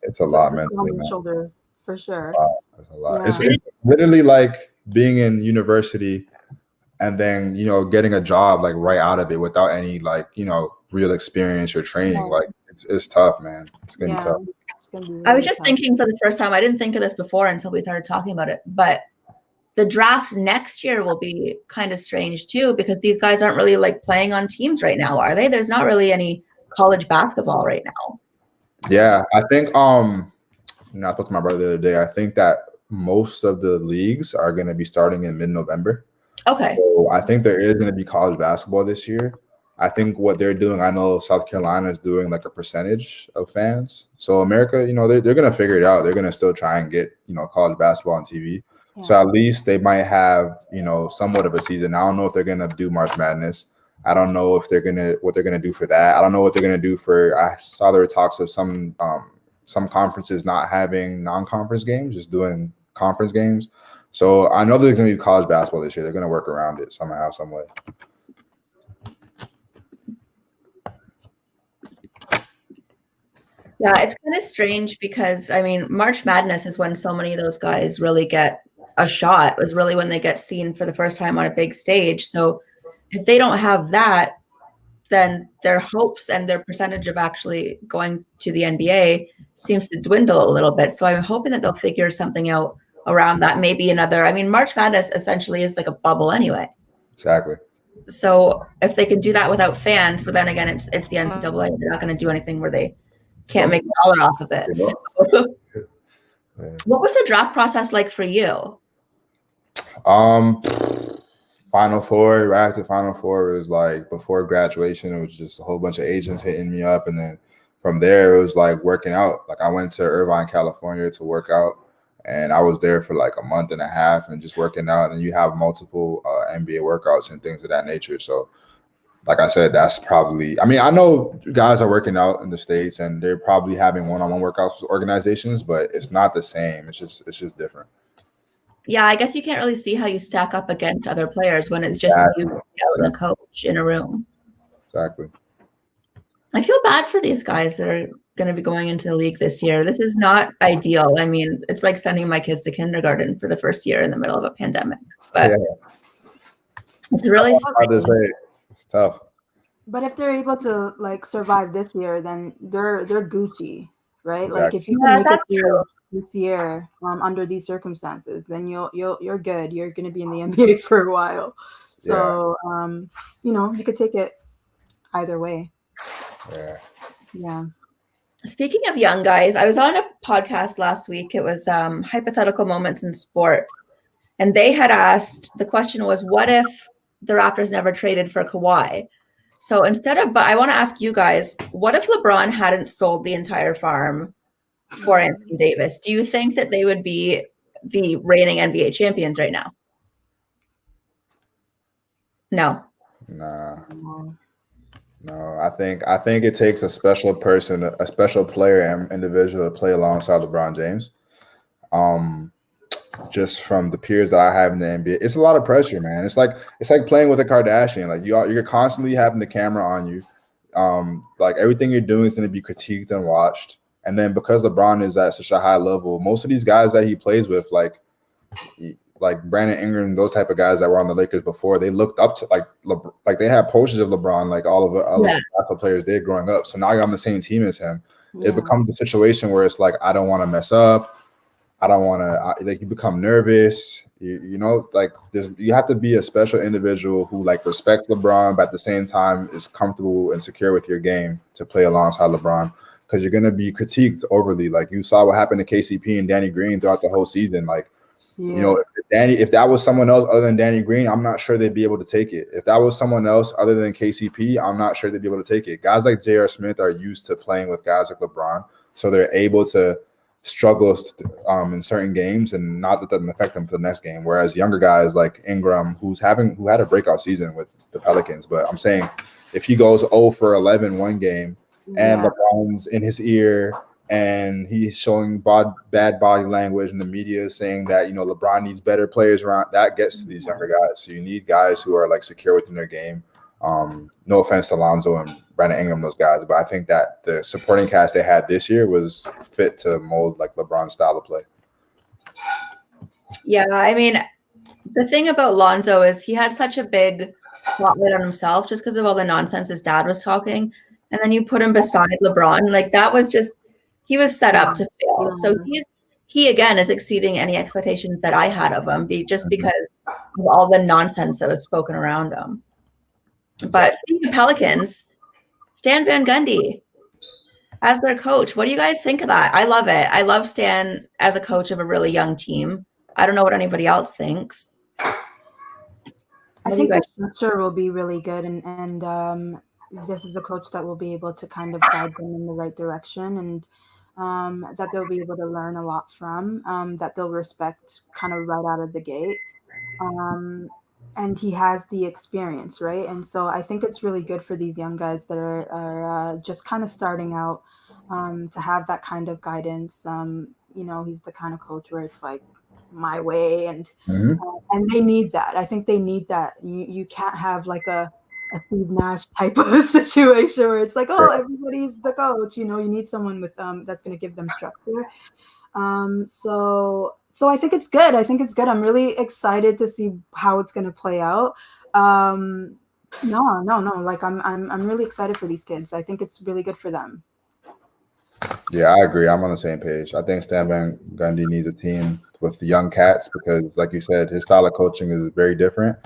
it's a lot mentally, on your shoulders for sure. It's a lot. Yeah. It's literally like being in university and then, getting a job like right out of it without any like, real experience or training. Yeah. Like it's tough, man. It's going to be tough. Really I was just thinking for the first time, I didn't think of this before until we started talking about it, but the draft next year will be kind of strange too, because these guys aren't really like playing on teams right now, are they? There's not really any college basketball right now. Yeah, I think I spoke to my brother the other day. I think that most of the leagues are going to be starting in mid-November. Okay. So I think there is going to be college basketball this year. I think what they're doing, I know South Carolina is doing like a percentage of fans. So America, they're going to figure it out. They're going to still try and get, college basketball on TV. Yeah. So at least they might have, somewhat of a season. I don't know if they're going to do March Madness. I don't know if what they're gonna do for that. I don't know what they're gonna do for. I saw there were talks of some conferences not having non-conference games, just doing conference games. So I know there's gonna be college basketball this year. They're gonna work around it somehow, some way. Yeah, it's kind of strange because March Madness is when so many of those guys really get a shot. It was really when they get seen for the first time on a big stage. So if they don't have that, then their hopes and their percentage of actually going to the NBA seems to dwindle a little bit. So I'm hoping that they'll figure something out around that. Maybe another, March Madness essentially is like a bubble anyway. Exactly. So if they can do that without fans, but then again, it's the NCAA. They're not going to do anything where they can't make a dollar off of it. So. What was the draft process like for you? Final Four, right after Final Four, it was like before graduation, it was just a whole bunch of agents hitting me up. And then from there, it was like working out. Like I went to Irvine, California to work out. And I was there for like a month and a half and just working out. And you have multiple NBA workouts and things of that nature. So like I said, that's probably, I know guys are working out in the States and they're probably having one-on-one workouts with organizations, but it's not the same. It's just different. Yeah, I guess you can't really see how you stack up against other players when it's just you and a coach in a room. Exactly. I feel bad for these guys that are going to be going into the league this year. This is not ideal. It's like sending my kids to kindergarten for the first year in the middle of a pandemic. But it's really it's tough. But if they're able to like survive this year, then they're Gucci, right? Exactly. Like if you can make it through this year under these circumstances, then you're good. You're going to be in the NBA for a while. So you could take it either way. Yeah. Speaking of young guys, I was on a podcast last week. It was Hypothetical Moments in Sports, and they had asked, the question was, what if the Raptors never traded for Kawhi? So but I want to ask you guys, what if LeBron hadn't sold the entire farm for Anthony Davis. Do you think that they would be the reigning NBA champions right now? No. Nah. No, I think it takes a special person, a special player and individual to play alongside LeBron James. Just from the peers that I have in the NBA, it's a lot of pressure, man. It's like playing with a Kardashian. Like you're constantly having the camera on you. Like everything you're doing is going to be critiqued and watched. And then because LeBron is at such a high level, most of these guys that he plays with, like Brandon Ingram, those type of guys that were on the Lakers before, they looked up to like they had posters of LeBron, like all of the basketball players did growing up. So now you're on the same team as him. Yeah. It becomes a situation where it's like, I don't want to mess up. I don't want to, like, you become nervous. You know, like you have to be a special individual who like respects LeBron, but at the same time is comfortable and secure with your game to play alongside LeBron, because you're going to be critiqued overly. Like you saw what happened to KCP and Danny Green throughout the whole season. Like, you know, if that was someone else other than Danny Green, I'm not sure they'd be able to take it. If that was someone else other than KCP, I'm not sure they'd be able to take it. Guys like J.R. Smith are used to playing with guys like LeBron, so they're able to struggle in certain games and not that doesn't affect them for the next game. Whereas younger guys like Ingram, who had a breakout season with the Pelicans, but I'm saying if he goes 0 for 11 one game and LeBron's in his ear and he's showing bad body language and the media is saying that, you know, LeBron needs better players around, that gets to these younger guys. So you need guys who are like secure within their game. No offense to Lonzo and Brandon Ingram, those guys, but I think that the supporting cast they had this year was fit to mold like LeBron's style of play. Yeah, I mean, the thing about Lonzo is he had such a big spotlight on himself just because of all the nonsense his dad was talking. And then you put him beside LeBron, like that was just, he was set up to fail. So he again is exceeding any expectations that I had of him, because of all the nonsense that was spoken around him. But speaking of Pelicans, Stan Van Gundy as their coach. What do you guys think of that? I love it. I love Stan as a coach of a really young team. I don't know what anybody else thinks. I think the structure will be really good, and this is a coach that will be able to kind of guide them in the right direction, and that they'll be able to learn a lot from, that they'll respect kind of right out of the gate. And he has the experience, right? And so I think it's really good for these young guys that are just kind of starting out, to have that kind of guidance. You know, he's the kind of coach where it's like my way, and they need that. I think they need that. You can't have like a Steve Nash type of a situation where it's like, oh, everybody's the coach. You know, you need someone with that's going to give them structure. So I think it's good. I'm really excited to see how it's going to play out. No. Like I'm really excited for these kids. I think it's really good for them. Yeah, I agree. I'm on the same page. I think Stan Van Gundy needs a team with young cats because, like you said, his style of coaching is very different.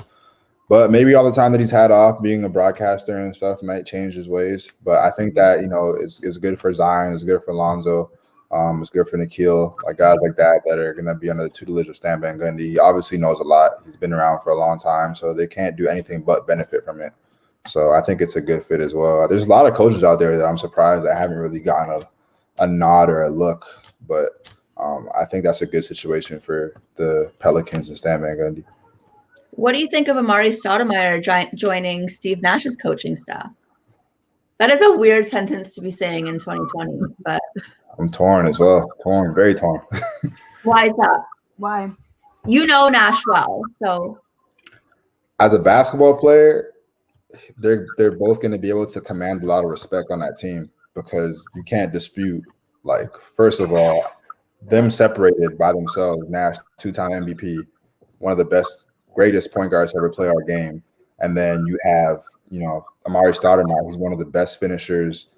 But maybe all the time that he's had off being a broadcaster and stuff might change his ways. But I think that, you know, it's good for Zion. It's good for Lonzo. It's good for Nikhil, like guys like that are going to be under the tutelage of Stan Van Gundy. He obviously knows a lot. He's been around for a long time, so they can't do anything but benefit from it. So I think it's a good fit as well. There's a lot of coaches out there that I'm surprised that haven't really gotten a nod or a look, but I think that's a good situation for the Pelicans and Stan Van Gundy. What do you think of Amari Stoudemire joining Steve Nash's coaching staff? That is a weird sentence to be saying in 2020, but I'm torn as well. Very torn. Why is that? Why? You know Nash well, so as a basketball player, they're both going to be able to command a lot of respect on that team because you can't dispute, like, first of all, them separated by themselves. Nash, 2-time MVP, one of the best, greatest point guards to ever play our game, and then you have, you know, Amari Stoudemire, who's one of the best finishers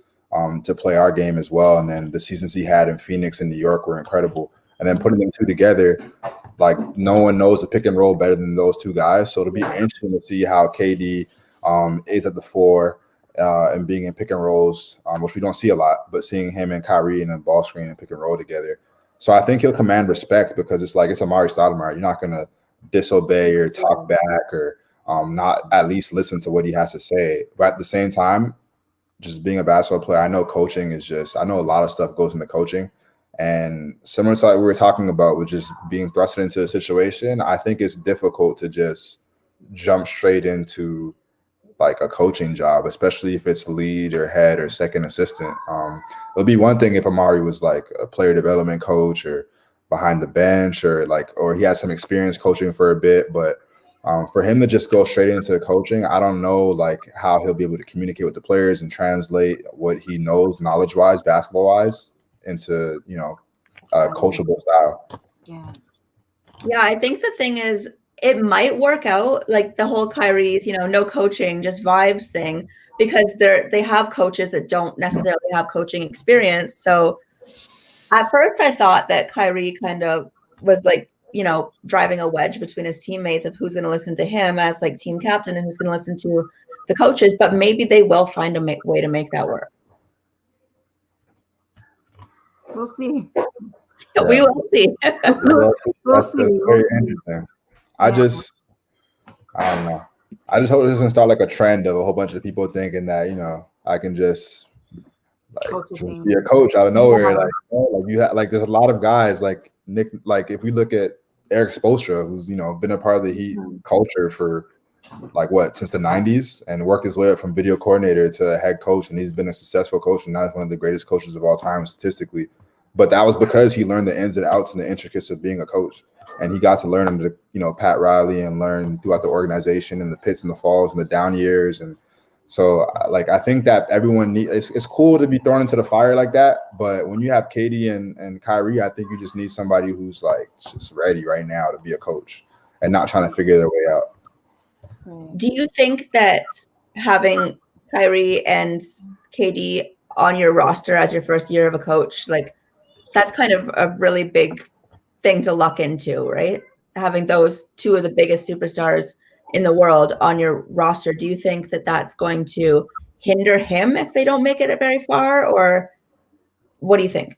to play our game as well. And then the seasons he had in Phoenix and New York were incredible. And then putting them two together, like no one knows the pick and roll better than those two guys. So it'll be interesting to see how KD is at the 4 and being in pick and rolls, which we don't see a lot, but seeing him and Kyrie in a ball screen and pick and roll together. So I think he'll command respect because it's like it's Amari Stoudemire. You're not going to disobey or talk back or not at least listen to what he has to say. But at the same time, just being a basketball player, I know coaching is just – I know a lot of stuff goes into coaching. And similar to like we were talking about, with just being thrusted into a situation, I think it's difficult to just jump straight into like a coaching job, especially if it's lead or head or second assistant. It'll be one thing if Amari was like a player development coach or behind the bench or he had some experience coaching for a bit, but for him to just go straight into coaching, I don't know like how he'll be able to communicate with the players and translate what he knows knowledge-wise, basketball-wise, into coachable style. Yeah, I think the thing is, it might work out, like the whole Kyrie's, no coaching, just vibes thing, because they have coaches that don't necessarily have coaching experience. So at first I thought that Kyrie kind of was like, driving a wedge between his teammates of who's going to listen to him as like team captain and who's going to listen to the coaches, but maybe they will find a way to make that work. We'll see. Yeah. We will see. That's very interesting. I don't know. I just hope this doesn't start like a trend of a whole bunch of people thinking that, I can just be a coach out of nowhere. Like you have there's a lot of guys like Nick, like if we look at Eric Spoelstra, who's, been a part of the Heat culture for since the 90s and worked his way up from video coordinator to head coach. And he's been a successful coach and now he's one of the greatest coaches of all time statistically. But that was because he learned the ins and outs and the intricacies of being a coach. And he got to learn under, Pat Riley and learn throughout the organization and the pits and the falls and the down years. And so, I think that everyone it's cool to be thrown into the fire like that. But when you have KD and Kyrie, I think you just need somebody who's just ready right now to be a coach and not trying to figure their way out. Do you think that having Kyrie and KD on your roster as your first year of a coach, that's kind of a really big thing to luck into, right? Having those two of the biggest superstars in the world on your roster, do you think that that's going to hinder him if they don't make it very far, or what do you think?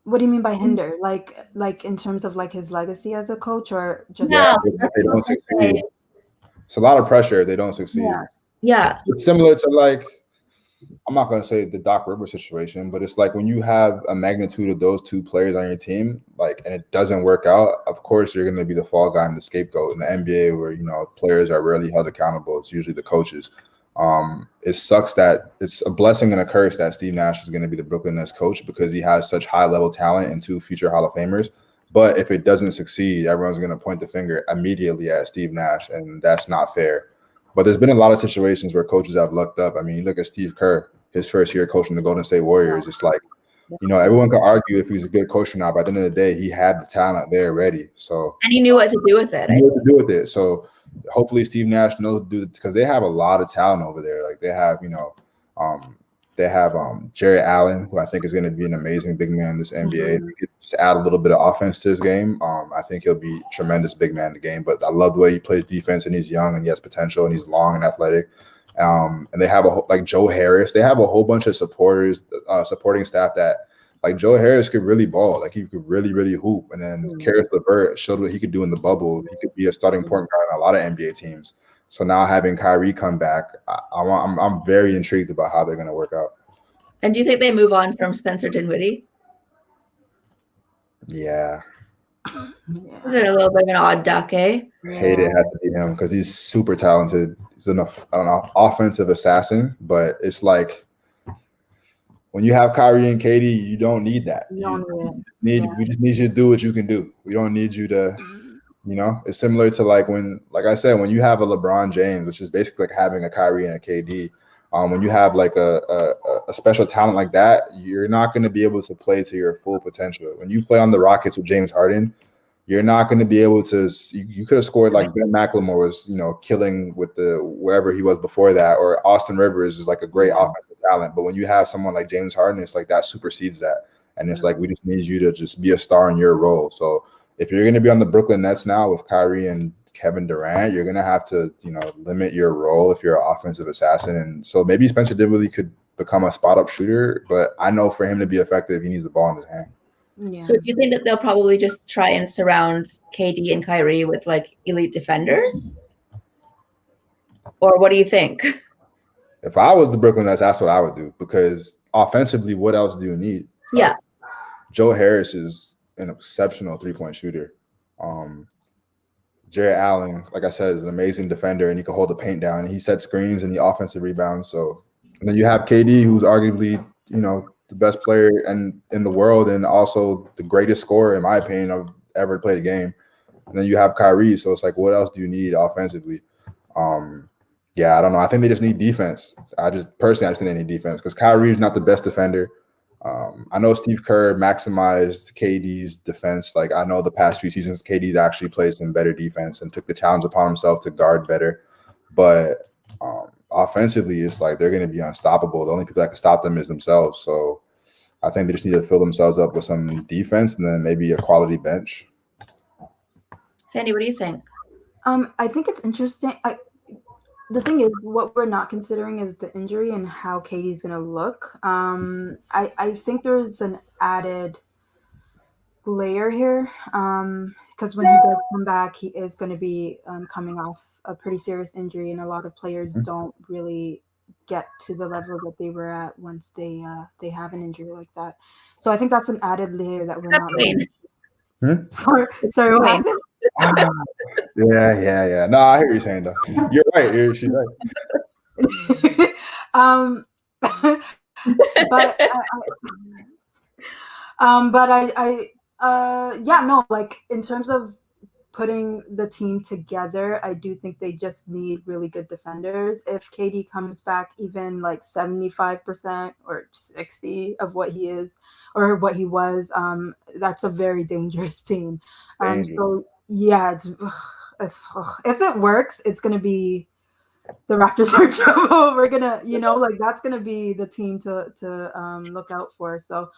What do you mean by hinder? Like in terms of his legacy as a coach, or just if they don't succeed? It's a lot of pressure if they don't succeed. Yeah. It's similar to I'm not going to say the Doc Rivers situation, but it's like when you have a magnitude of those two players on your team, and it doesn't work out, of course, you're going to be the fall guy and the scapegoat. In the NBA, where, players are rarely held accountable, it's usually the coaches. It sucks that it's a blessing and a curse that Steve Nash is going to be the Brooklyn Nets coach because he has such high level talent and two future Hall of Famers. But if it doesn't succeed, everyone's going to point the finger immediately at Steve Nash, and that's not fair. But there's been a lot of situations where coaches have lucked up. I mean, you look at Steve Kerr, his first year coaching the Golden State Warriors. It's everyone could argue if he's a good coach or not, but at the end of the day, he had the talent there ready. So and he knew what to do with it. So hopefully Steve Nash knows to do it because they have a lot of talent over there. They have Jarrett Allen, who I think is going to be an amazing big man in this NBA. If he could just add a little bit of offense to his game, I think he'll be a tremendous big man in the game. But I love the way he plays defense, and he's young and he has potential and he's long and athletic. And they have Joe Harris. They have a whole bunch of supporting staff that Joe Harris could really ball. He could really, really hoop. And then Karis LeVert showed what he could do in the bubble. He could be a starting point guard on a lot of NBA teams. So now having Kyrie come back, I'm very intrigued about how they're going to work out. And do you think they move on from Spencer Dinwiddie? Yeah. Is it a little bit of an odd duck, eh? I hate it had to be him because he's super talented. He's an offensive assassin, but it's when you have Kyrie and KD, you don't need that. We just need you to do what you can do. We don't need you to, it's similar to when I said, when you have a LeBron James, which is basically having a Kyrie and a KD, when you have a special talent like that, you're not going to be able to play to your full potential. When you play on the Rockets with James Harden, you're not going to be able to. You could have scored Ben McLemore was, killing with wherever he was before that, or Austin Rivers is a great offensive talent. But when you have someone like James Harden, it's that supersedes that, and it's we just need you to just be a star in your role. So if you're going to be on the Brooklyn Nets now with Kyrie and Kevin Durant, you're going to have to, limit your role if you're an offensive assassin. And so maybe Spencer Dinwiddie could become a spot-up shooter, but I know for him to be effective, he needs the ball in his hand. Yeah. So do you think that they'll probably just try and surround KD and Kyrie with elite defenders? Or what do you think? If I was the Brooklyn Nets, that's what I would do, because offensively, what else do you need? Yeah. Joe Harris is an exceptional 3-point shooter. Jarrett Allen, like I said, is an amazing defender, and he can hold the paint down. And he sets screens and the offensive rebounds. So, and then you have KD, who's arguably, the best player in the world, and also the greatest scorer, in my opinion, of ever played a game. And then you have Kyrie. So it's like, what else do you need offensively? Yeah, I don't know. I think they just need defense. I just think they need defense because Kyrie is not the best defender. I know Steve Kerr maximized KD's defense. Like, I know the past few seasons, KD's actually played some better defense and took the challenge upon himself to guard better. But offensively, it's like they're going to be unstoppable. The only people that can stop them is themselves. So I think they just need to fill themselves up with some defense and then maybe a quality bench. Sandy, what do you think? I think it's interesting. The thing is, what we're not considering is the injury and how Katie's going to look. I think there's an added layer here because when he does come back, he is going to be coming off a pretty serious injury, and a lot of players don't really get to the level that they were at once they have an injury like that. So I think that's an added layer that we're not. Sorry, what happened? Yeah. No, I hear you saying though. You're right. She's right. Like in terms of putting the team together, I do think they just need really good defenders. If KD comes back even like 75% or 60% of what he is or what he was, that's a very dangerous team. So yeah, if it works, it's gonna be the Raptors are trouble. We're gonna, that's gonna be the team to look out for. So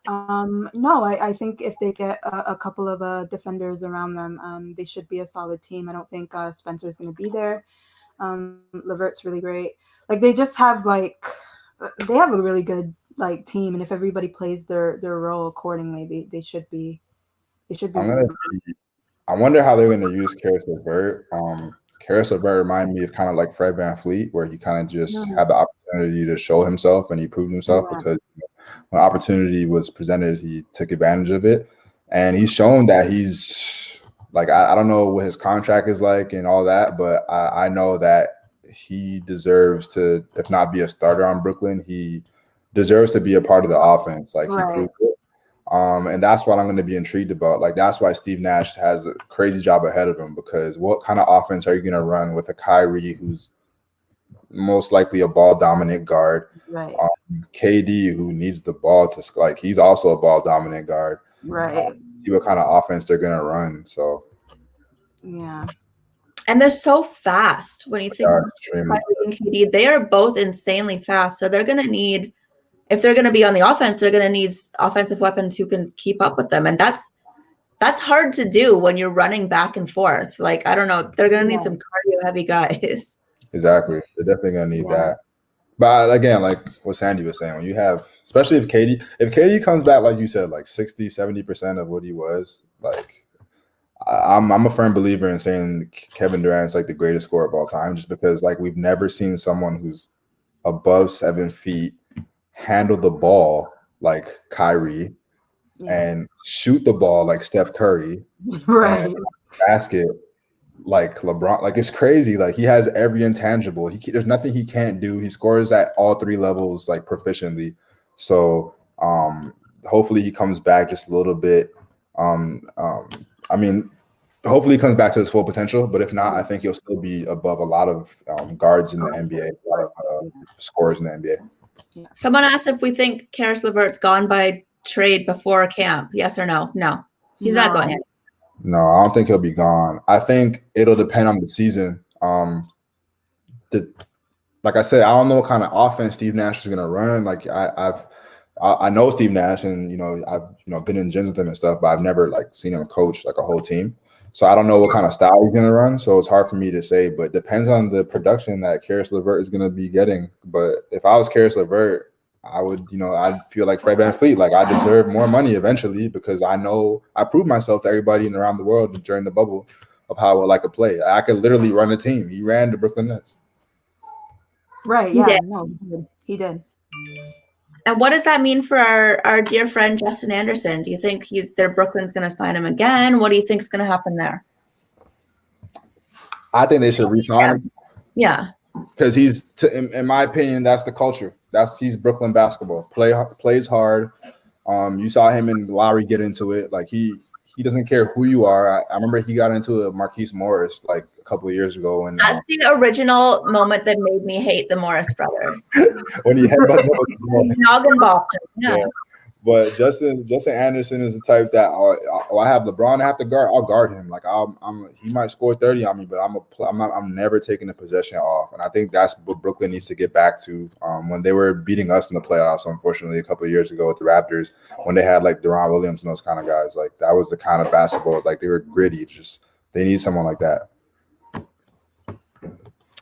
no, I think if they get a couple of defenders around them, they should be a solid team. I don't think Spencer's gonna be there. Levert's really great. Like they just have they have a really good team, and if everybody plays their role accordingly, they should be. I wonder how they're going to use Caris LeVert. Caris LeVert reminded me of kind of like Fred VanVleet, where he kind of just had the opportunity to show himself, and he proved himself because when opportunity was presented, he took advantage of it. And he's shown that he's like, I don't know what his contract is like and all that, but I know that he deserves to, if not be a starter on Brooklyn, he deserves to be a part of the offense. Like he proved it. And that's what I'm going to be intrigued about. Like, that's why Steve Nash has a crazy job ahead of him, because what kind of offense are you going to run with a Kyrie who's most likely a ball dominant guard, right? KD who needs the ball to he's also a ball dominant guard, right? See what kind of offense they're going to run. So yeah, and they're so fast when you think about Kyrie and KD. They are both insanely fast, so they're going to need. If they're going to be on the offense, they're going to need offensive weapons who can keep up with them. And that's hard to do when you're running back and forth. Like, I don't know. They're going to need some cardio heavy guys. Exactly. They're definitely going to need that. But again, like what Sandy was saying, when you have, especially if KD comes back, like you said, like 60, 70% of what he was, like I'm a firm believer in saying Kevin Durant's like the greatest scorer of all time, just because like we've never seen someone who's above 7 feet handle the ball like Kyrie and shoot the ball like Steph Curry, right? Basket like LeBron. Like, it's crazy. Like, he has every intangible. There's nothing he can't do. He scores at all 3 levels like proficiently. So hopefully he comes back just a little bit. I mean, hopefully he comes back to his full potential, but if not, I think he'll still be above a lot of guards in the NBA, a lot of scorers in the NBA. Someone asked if we think Caris LeVert's gone by trade before camp. Yes or no? No. He's not going yet. No, I don't think he'll be gone. I think it'll depend on the season. Like I said, I don't know what kind of offense Steve Nash is gonna run. Like I know Steve Nash, and I've been in gyms with him and stuff, but I've never like seen him coach like a whole team. So I don't know what kind of style he's going to run. So it's hard for me to say, but it depends on the production that Caris LeVert is going to be getting. But if I was Caris LeVert, I would, I'd feel like Fred VanVleet. Like, I deserve more money eventually, because I know I proved myself to everybody around the world during the bubble of how well I could play. I could literally run a team. He ran the Brooklyn Nets. Right. Yeah. No, he did. And what does that mean for our dear friend Justin Anderson? Do you think Brooklyn's going to sign him again? What do you think is going to happen there? I think they should re-sign him. Yeah. Because in my opinion, that's the culture. He's Brooklyn basketball. Plays hard. You saw him and Lowry get into it. Like he doesn't care who you are. I remember he got into it with Marquise Morris like a couple of years ago. And that's the original moment that made me hate the Morris brothers. When he headbutted Noggin bopped him. Yeah. But Justin Anderson is the type that I have LeBron. I have to guard. I'll guard him. Like he might score 30 on me, but I'm never taking the possession off. And I think that's what Brooklyn needs to get back to. When they were beating us in the playoffs, unfortunately, a couple of years ago with the Raptors, when they had like Deron Williams and those kind of guys, like that was the kind of basketball. Like they were gritty. They need someone like that.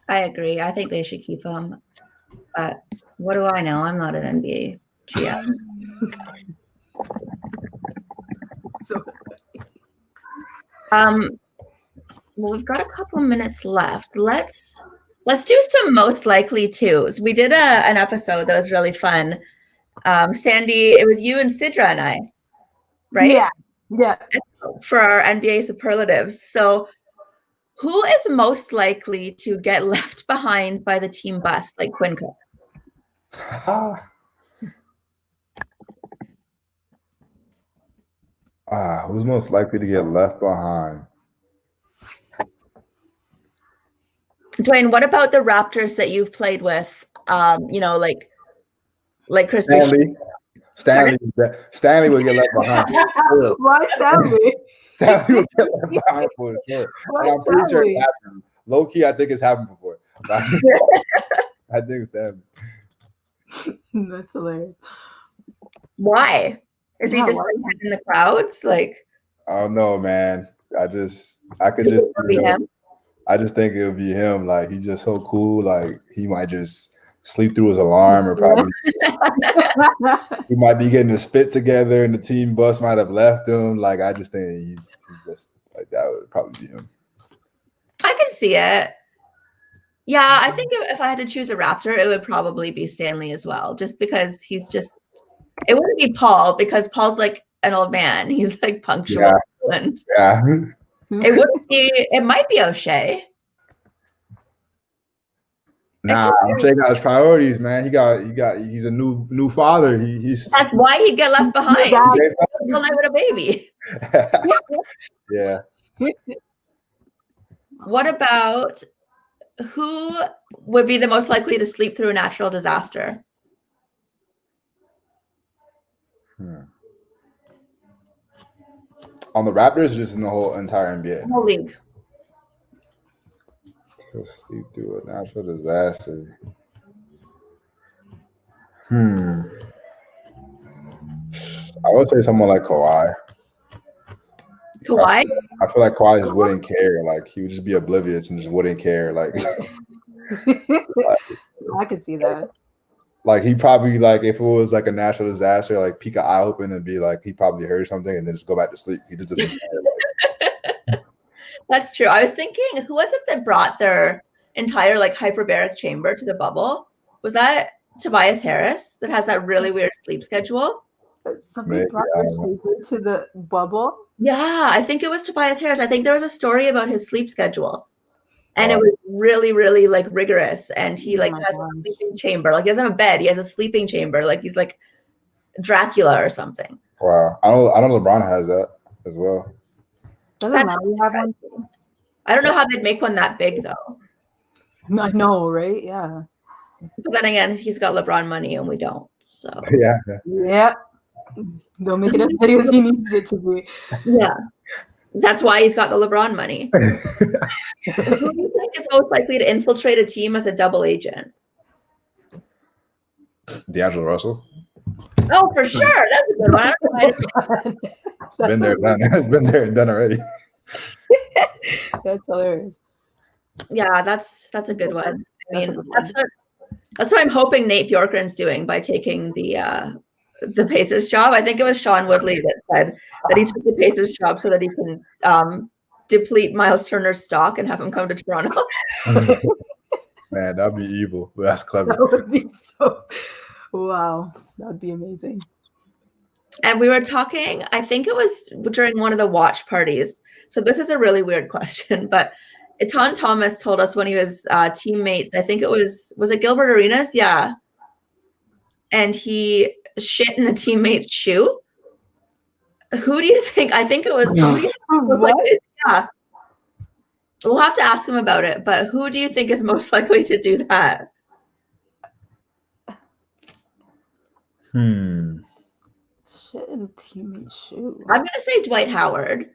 I agree. I think they should keep him. But what do I know? I'm not an NBA GM. Well, we've got a couple minutes left. Let's do some most likely twos. We did an episode that was really fun. Sandy, it was you and Sidra and I, right? Yeah. For our NBA superlatives. So who is most likely to get left behind by the team bus, like Quinn Cook? Who's most likely to get left behind? Dwayne, what about the Raptors that you've played with? Like Chris Stanley would get left behind. Why Stanley? Stanley would get left behind for sure. And I'm pretty sure it happened. Low key, I think it's happened before. I think it's Stanley. That's hilarious. Why? Is he just like in the crowds? Like, I don't know, man. I just think it would be him. Like he's just so cool. Like he might just sleep through his alarm, or probably he might be getting his spit together, and the team bus might have left him. Like I just think he's just like that would probably be him. I could see it. Yeah, I think if I had to choose a Raptor, it would probably be Stanley as well, just because he's just. It wouldn't be Paul because Paul's like an old man. He's like punctual. Yeah. It wouldn't be. It might be O'Shea. Nah, O'Shea got his priorities, man. He's a new father. That's why he'd get left behind. He'll never have a baby. Yeah. What about who would be the most likely to sleep through a natural disaster? On the Raptors, or just in the whole entire NBA? The whole league. To sleep through a natural disaster. I would say someone like Kawhi. Kawhi? I feel like Kawhi just wouldn't care. Like he would just be oblivious and just wouldn't care. Like I could see that. Like he probably like if it was like a natural disaster, like peek an eye open and be like he probably heard something and then just go back to sleep. He just doesn't care. That's true. I was thinking, who was it that brought their entire like hyperbaric chamber to the bubble? Was that Tobias Harris that has that really weird sleep schedule? Somebody brought their chamber to the bubble? Yeah, I think it was Tobias Harris. I think there was a story about his sleep schedule. And it was really, really like rigorous. And he like has a sleeping chamber. Like he doesn't have a bed. He has a sleeping chamber. Like he's like Dracula or something. Wow. I know LeBron has that as well. Doesn't Larry have one? I don't know how they'd make one that big though. I know, right? Yeah. But then again, he's got LeBron money and we don't. So yeah. Don't make it as big as he needs it to be. Yeah. That's why he's got the LeBron money. Who do you think is most likely to infiltrate a team as a double agent? D'Angelo Russell. Oh, for sure. That's a good one. I don't know. It's been there, done. It's been there and done already. That's hilarious. Yeah, that's a good one. I mean, that's what I'm hoping Nate Bjorkgren's doing by taking the Pacers job. I think it was Sean Woodley that said that he took the Pacers job so that he can deplete Miles Turner's stock and have him come to Toronto. Man, that'd be evil. But that's clever. That would be so. Wow, that would be amazing. And we were talking, I think it was during one of the watch parties. So this is a really weird question, but Etan Thomas told us when he was teammates, I think was it Gilbert Arenas? Yeah. And he shit in a teammate's shoe. Who do you think? I think it was What? yeah. We'll have to ask him about it, but who do you think is most likely to do that? Shit in a teammate's shoe. I'm going to say Dwight Howard.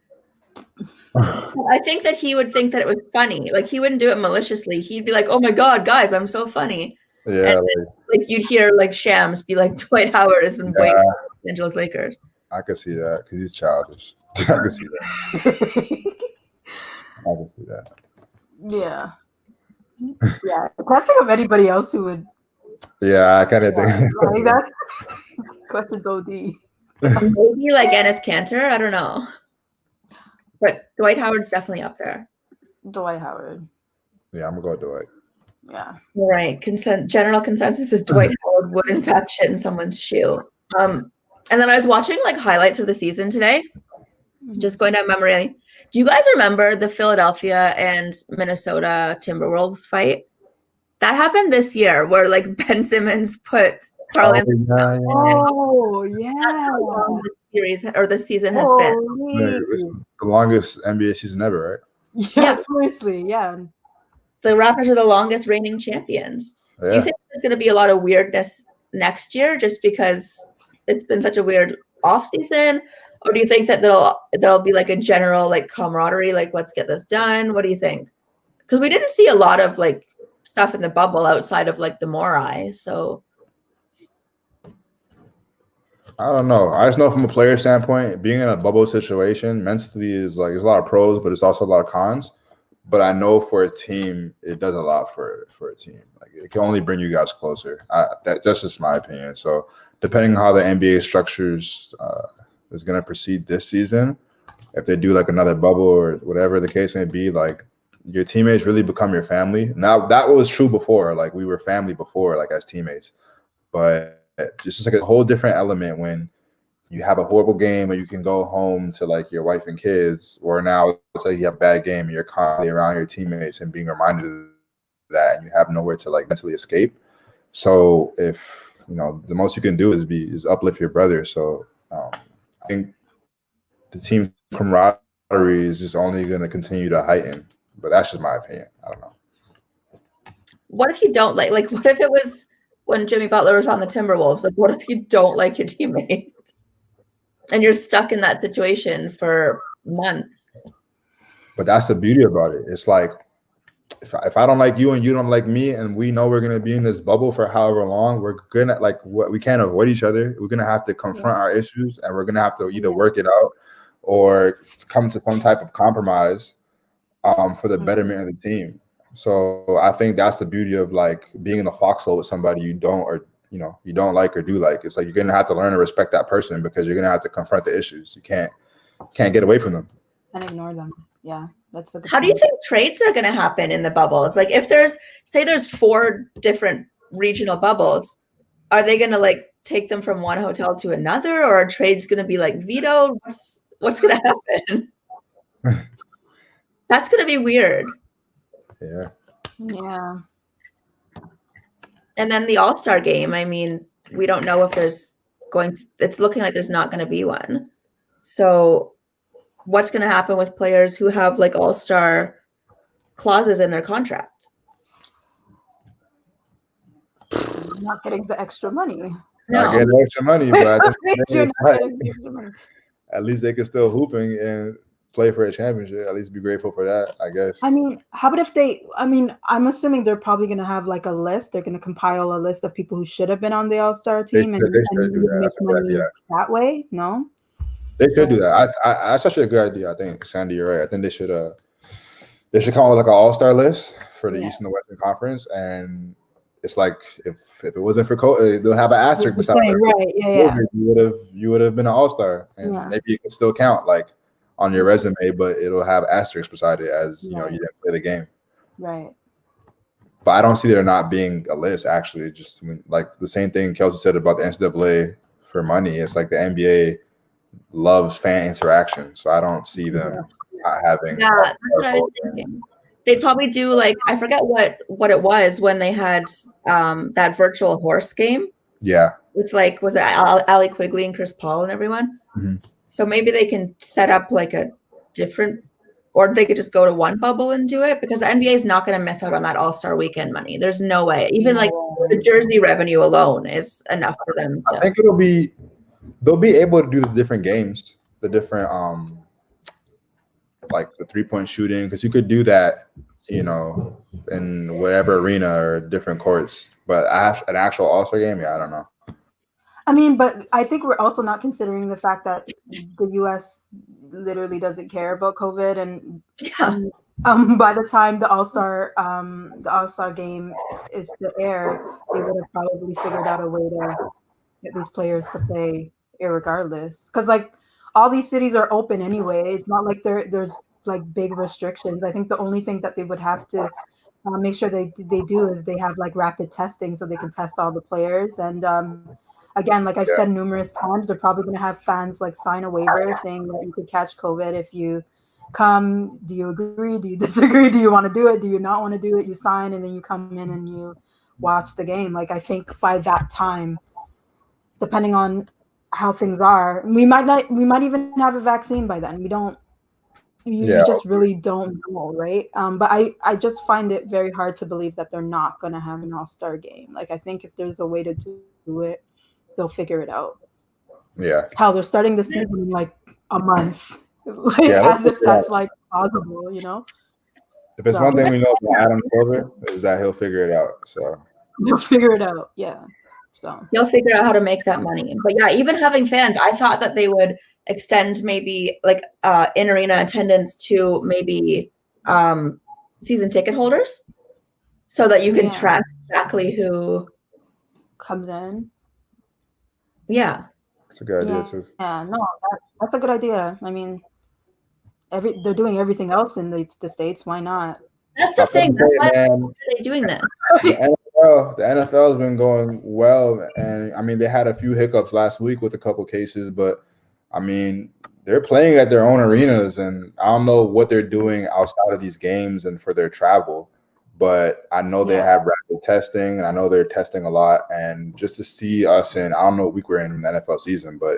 I think that he would think that it was funny. Like, he wouldn't do it maliciously. He'd be like, oh my God, guys, I'm so funny. Yeah. And like you'd hear like Shams be like, Dwight Howard has been waiting for Los Angeles Lakers. I could see that because he's childish. I can see that. I can see that. Yeah. Yeah. I can't think of anybody else who would. Yeah, I kind of think. Like that's questions OD. Maybe like Enes Kanter. I don't know. But Dwight Howard's definitely up there. Dwight Howard. Yeah, I'm going to go Dwight. Yeah. Right. General consensus is Dwight Howard would in fact shit in someone's shoe. And then I was watching like highlights of the season today, just going down memory lane. Do you guys remember the Philadelphia and Minnesota Timberwolves fight? That happened this year where like Ben Simmons put Karl-Anthony Towns. Oh, yeah. That's how long the series or the season has been. Yeah, it's the longest NBA season ever, right? Yeah, seriously. Yeah. The Raptors are the longest reigning champions. Yeah. Do you think there's going to be a lot of weirdness next year just because it's been such a weird off season? Or do you think that there'll be like a general like camaraderie, like let's get this done? What do you think? Because we didn't see a lot of like stuff in the bubble outside of like the Morai. So I don't know. I just know from a player standpoint, being in a bubble situation mentally is like there's a lot of pros, but it's also a lot of cons. But I know for a team, it does a lot for a team. Like it can only bring you guys closer. That's just my opinion. So depending on how the NBA structures is going to proceed this season, if they do like another bubble or whatever the case may be, like your teammates really become your family. Now that was true before, like we were family before, like as teammates. But it's just like a whole different element when you have a horrible game and you can go home to like your wife and kids, or now it's like you have a bad game and you're constantly around your teammates and being reminded of that and you have nowhere to like mentally escape. So if, you know, the most you can do is uplift your brother. So I think the team camaraderie is just only going to continue to heighten, but that's just my opinion. I don't know. what if you don't like what if it was when Jimmy Butler was on the Timberwolves? Like, what if you don't like your teammates and you're stuck in that situation for months? But that's the beauty about it. It's like, if I don't like you and you don't like me, and we know we're gonna be in this bubble for however long, we're gonna we can't avoid each other. We're gonna have to confront our issues, and we're gonna have to either work it out or come to some type of compromise for the betterment of the team. So I think that's the beauty of like being in the foxhole with somebody you don't like or do like. It's like you're gonna have to learn to respect that person because you're gonna have to confront the issues. You can't get away from them and ignore them. Yeah, that's a good How do you think trades are going to happen in the bubble? It's like if there's 4 different regional bubbles, are they going to like take them from one hotel to another, or are trades going to be like vetoed? What's going to happen? That's going to be weird. Yeah. Yeah. And then the All-Star game, I mean, we don't know if it's looking like there's not going to be one. So what's going to happen with players who have like all-star clauses in their contract? I'm not getting the extra money. No. Not getting extra money, but I think You're not getting the extra money. at least they can still hooping and play for a championship. At least be grateful for that, I guess. I mean, how about if I'm assuming they're probably going to have like a list. They're going to compile a list of people who should have been on the All-Star team They and should do that. make That's a good money idea. that way. No? They should do that. That's actually a good idea. I think, Sandy, you're right. I think they should come up with like an all-star list for the East and the Western Conference, and it's like if it wasn't for COVID, they'll have an asterisk beside it. Right? Yeah. You would have been an all-star, and maybe it can still count like on your resume, but it'll have asterisk beside it as you know you didn't play the game. Right. But I don't see there not being a list, actually. Just like the same thing Kelsey said about the NCAA for money. It's like the NBA loves fan interaction. So I don't see them not having. Yeah, that's what I was thinking. They'd probably do like, I forget what it was when they had that virtual horse game. Yeah. With like, was it Allie Quigley and Chris Paul and everyone? Mm-hmm. So maybe they can set up like a different, or they could just go to one bubble and do it, because the NBA is not going to miss out on that All-Star weekend money. There's no way. Even like the jersey revenue alone is enough for them. I think they'll be able to do the different games, the different like the 3-point shooting, because you could do that, you know, in whatever arena or different courts. But an actual All-Star game, yeah, I don't know. I mean, but I think we're also not considering the fact that the U.S. literally doesn't care about COVID, and by the time the All-Star game is to air, they would have probably figured out a way to get these players to play irregardless. Because like all these cities are open anyway. It's not like there's like big restrictions. I think the only thing that they would have to make sure they do is they have like rapid testing so they can test all the players. And again, like I've said numerous times, they're probably going to have fans like sign a waiver saying that you could catch COVID if you come. Do you agree? Do you disagree? Do you want to do it? Do you not want to do it? You sign and then you come in and you watch the game. Like I think by that time, depending on how things are, we might even have a vaccine by then. You just really don't know, right? But I just find it very hard to believe that they're not going to have an All-Star game. Like I think if there's a way to do it, they'll figure it out. Yeah. Hell, they're starting the season in like a month, like as if that's like possible, you know. If it's one thing we know about Adam Silver is that he'll figure it out. So he'll figure it out, yeah. So he'll figure out how to make that money. But yeah, even having fans, I thought that they would extend maybe like in arena attendance to maybe season ticket holders, so that you can track exactly who comes in. Yeah, that's a good idea too. Yeah, no, that's a good idea. I mean, they're doing everything else in the States. Why not? That's the thing. Why are they doing this? The NFL has been going well, and I mean they had a few hiccups last week with a couple cases, but I mean they're playing at their own arenas, and I don't know what they're doing outside of these games and for their travel, but I know they have rapid testing, and I know they're testing a lot. And just to see us in, I don't know what week we're in the NFL season, but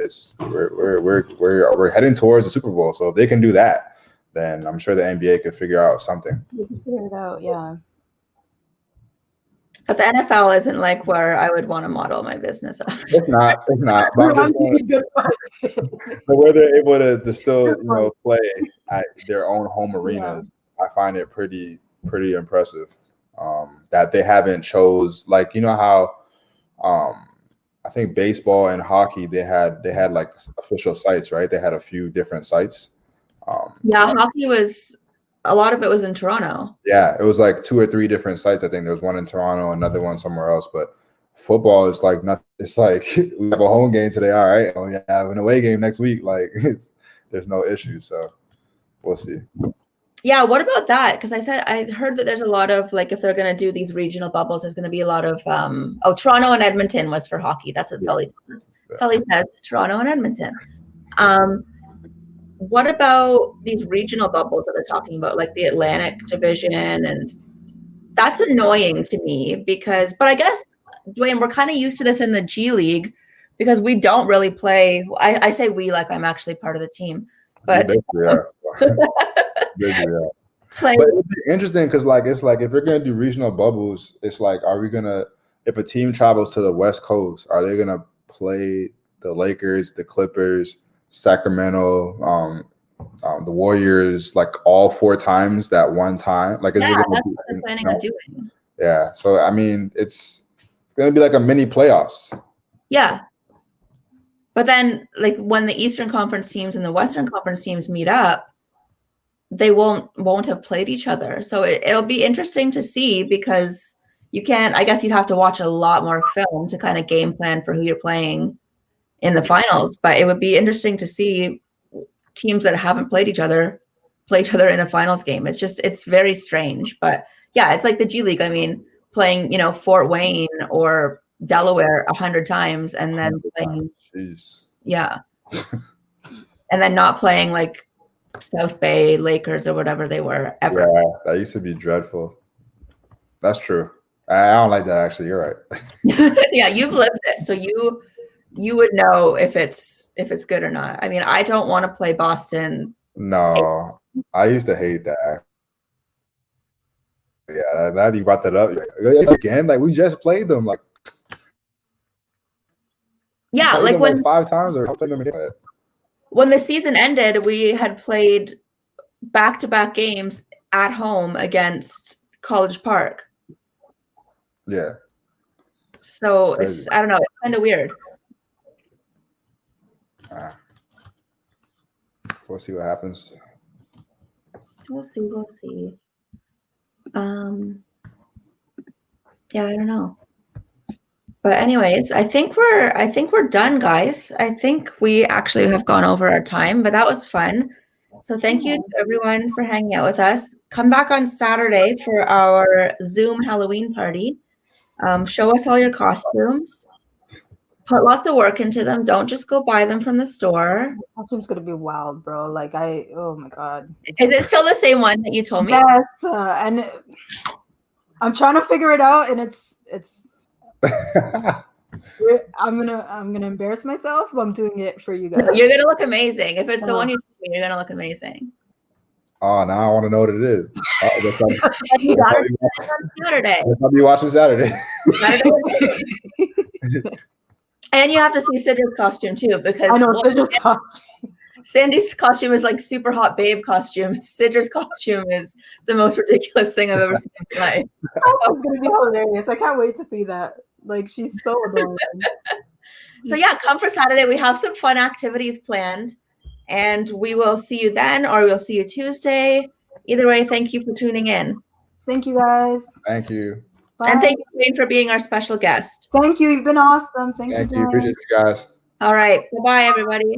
we're heading towards the Super Bowl. So if they can do that, then I'm sure the NBA could figure out something. You can figure it out, yeah. But the NFL isn't like where I would want to model my business off. It's not. But I'm just saying, where they're able to still, play at their own home arenas, I find it pretty impressive. That they haven't chose, like, you know how I think baseball and hockey they had like official sites, right? They had a few different sites. Hockey was, a lot of it was in Toronto. Yeah, it was like 2 or 3 different sites. I think there was one in Toronto, another one somewhere else. But football is like nothing. It's like we have a home game today. All right, we have an away game next week. Like there's no issue. So we'll see. Yeah, what about that? Because I heard that there's a lot of, like, if they're going to do these regional bubbles, there's going to be a lot of Toronto and Edmonton was for hockey. That's what Sully says. Yeah. Sully says Toronto and Edmonton. What about these regional bubbles that they're talking about, like the Atlantic Division? And that's annoying to me but I guess, Dwayne, we're kind of used to this in the G League because we don't really play. I say we like I'm actually part of the team, but But it'd be interesting because it's like if we're gonna do regional bubbles, it's like, are we gonna, if a team travels to the West Coast, are they gonna play the Lakers, the Clippers, Sacramento, the Warriors, like all 4 times that one time? Like, that's what they're planning on doing. Yeah, so I mean, it's gonna be like a mini playoffs. Yeah. But then, like, when the Eastern Conference teams and the Western Conference teams meet up, they won't have played each other. So it'll be interesting to see, because I guess you'd have to watch a lot more film to kind of game plan for who you're playing in the finals. But it would be interesting to see teams that haven't played each other play each other in a finals game. It's very strange. But yeah, it's like the G League. I mean, playing, Fort Wayne or Delaware 100 times and then playing, Jeez. yeah. And then not playing like South Bay Lakers or whatever they were ever. Yeah, that used to be dreadful. That's true. I don't like that, actually. You're right. Yeah, you've lived it, so you would know if it's good or not. I mean, I don't want to play Boston. No, I used to hate that. Yeah, now you brought that up again. Like, we just played them. Like, yeah, like when like 5 times or something. When the season ended, we had played back-to-back games at home against College Park. Yeah. So it's I don't know, it's kind of weird. We'll see what happens. We'll see. Yeah, I don't know. But anyways, I think we're done, guys. I think we actually have gone over our time, but that was fun. So thank you to everyone for hanging out with us. Come back on Saturday for our Zoom Halloween party. Show us all your costumes. Put lots of work into them. Don't just go buy them from the store. Costume's gonna be wild, bro. Like oh my god. Is it still the same one that you told me? Yes, and I'm trying to figure it out, and it's. I'm gonna embarrass myself, but I'm doing it for you guys. You're gonna look amazing. If it's the one you told me, you're gonna look amazing. Oh, now I want to know what it is. Saturday. I'll be watching Saturday. And you have to see Sidra's costume too, because I know Sidra's costume. Sandy's costume is like super hot babe costume. Sidra's costume is the most ridiculous thing I've ever seen in my life. It's gonna be hilarious. I can't wait to see that. Like, she's so adorable. So yeah, come for Saturday. We have some fun activities planned, and we will see you then, or we'll see you Tuesday. Either way, thank you for tuning in. Thank you, guys. Thank you. Bye. And thank you, Wayne, for being our special guest. Thank you. You've been awesome. Thank you. Appreciate you guys. All right. Bye-bye, everybody.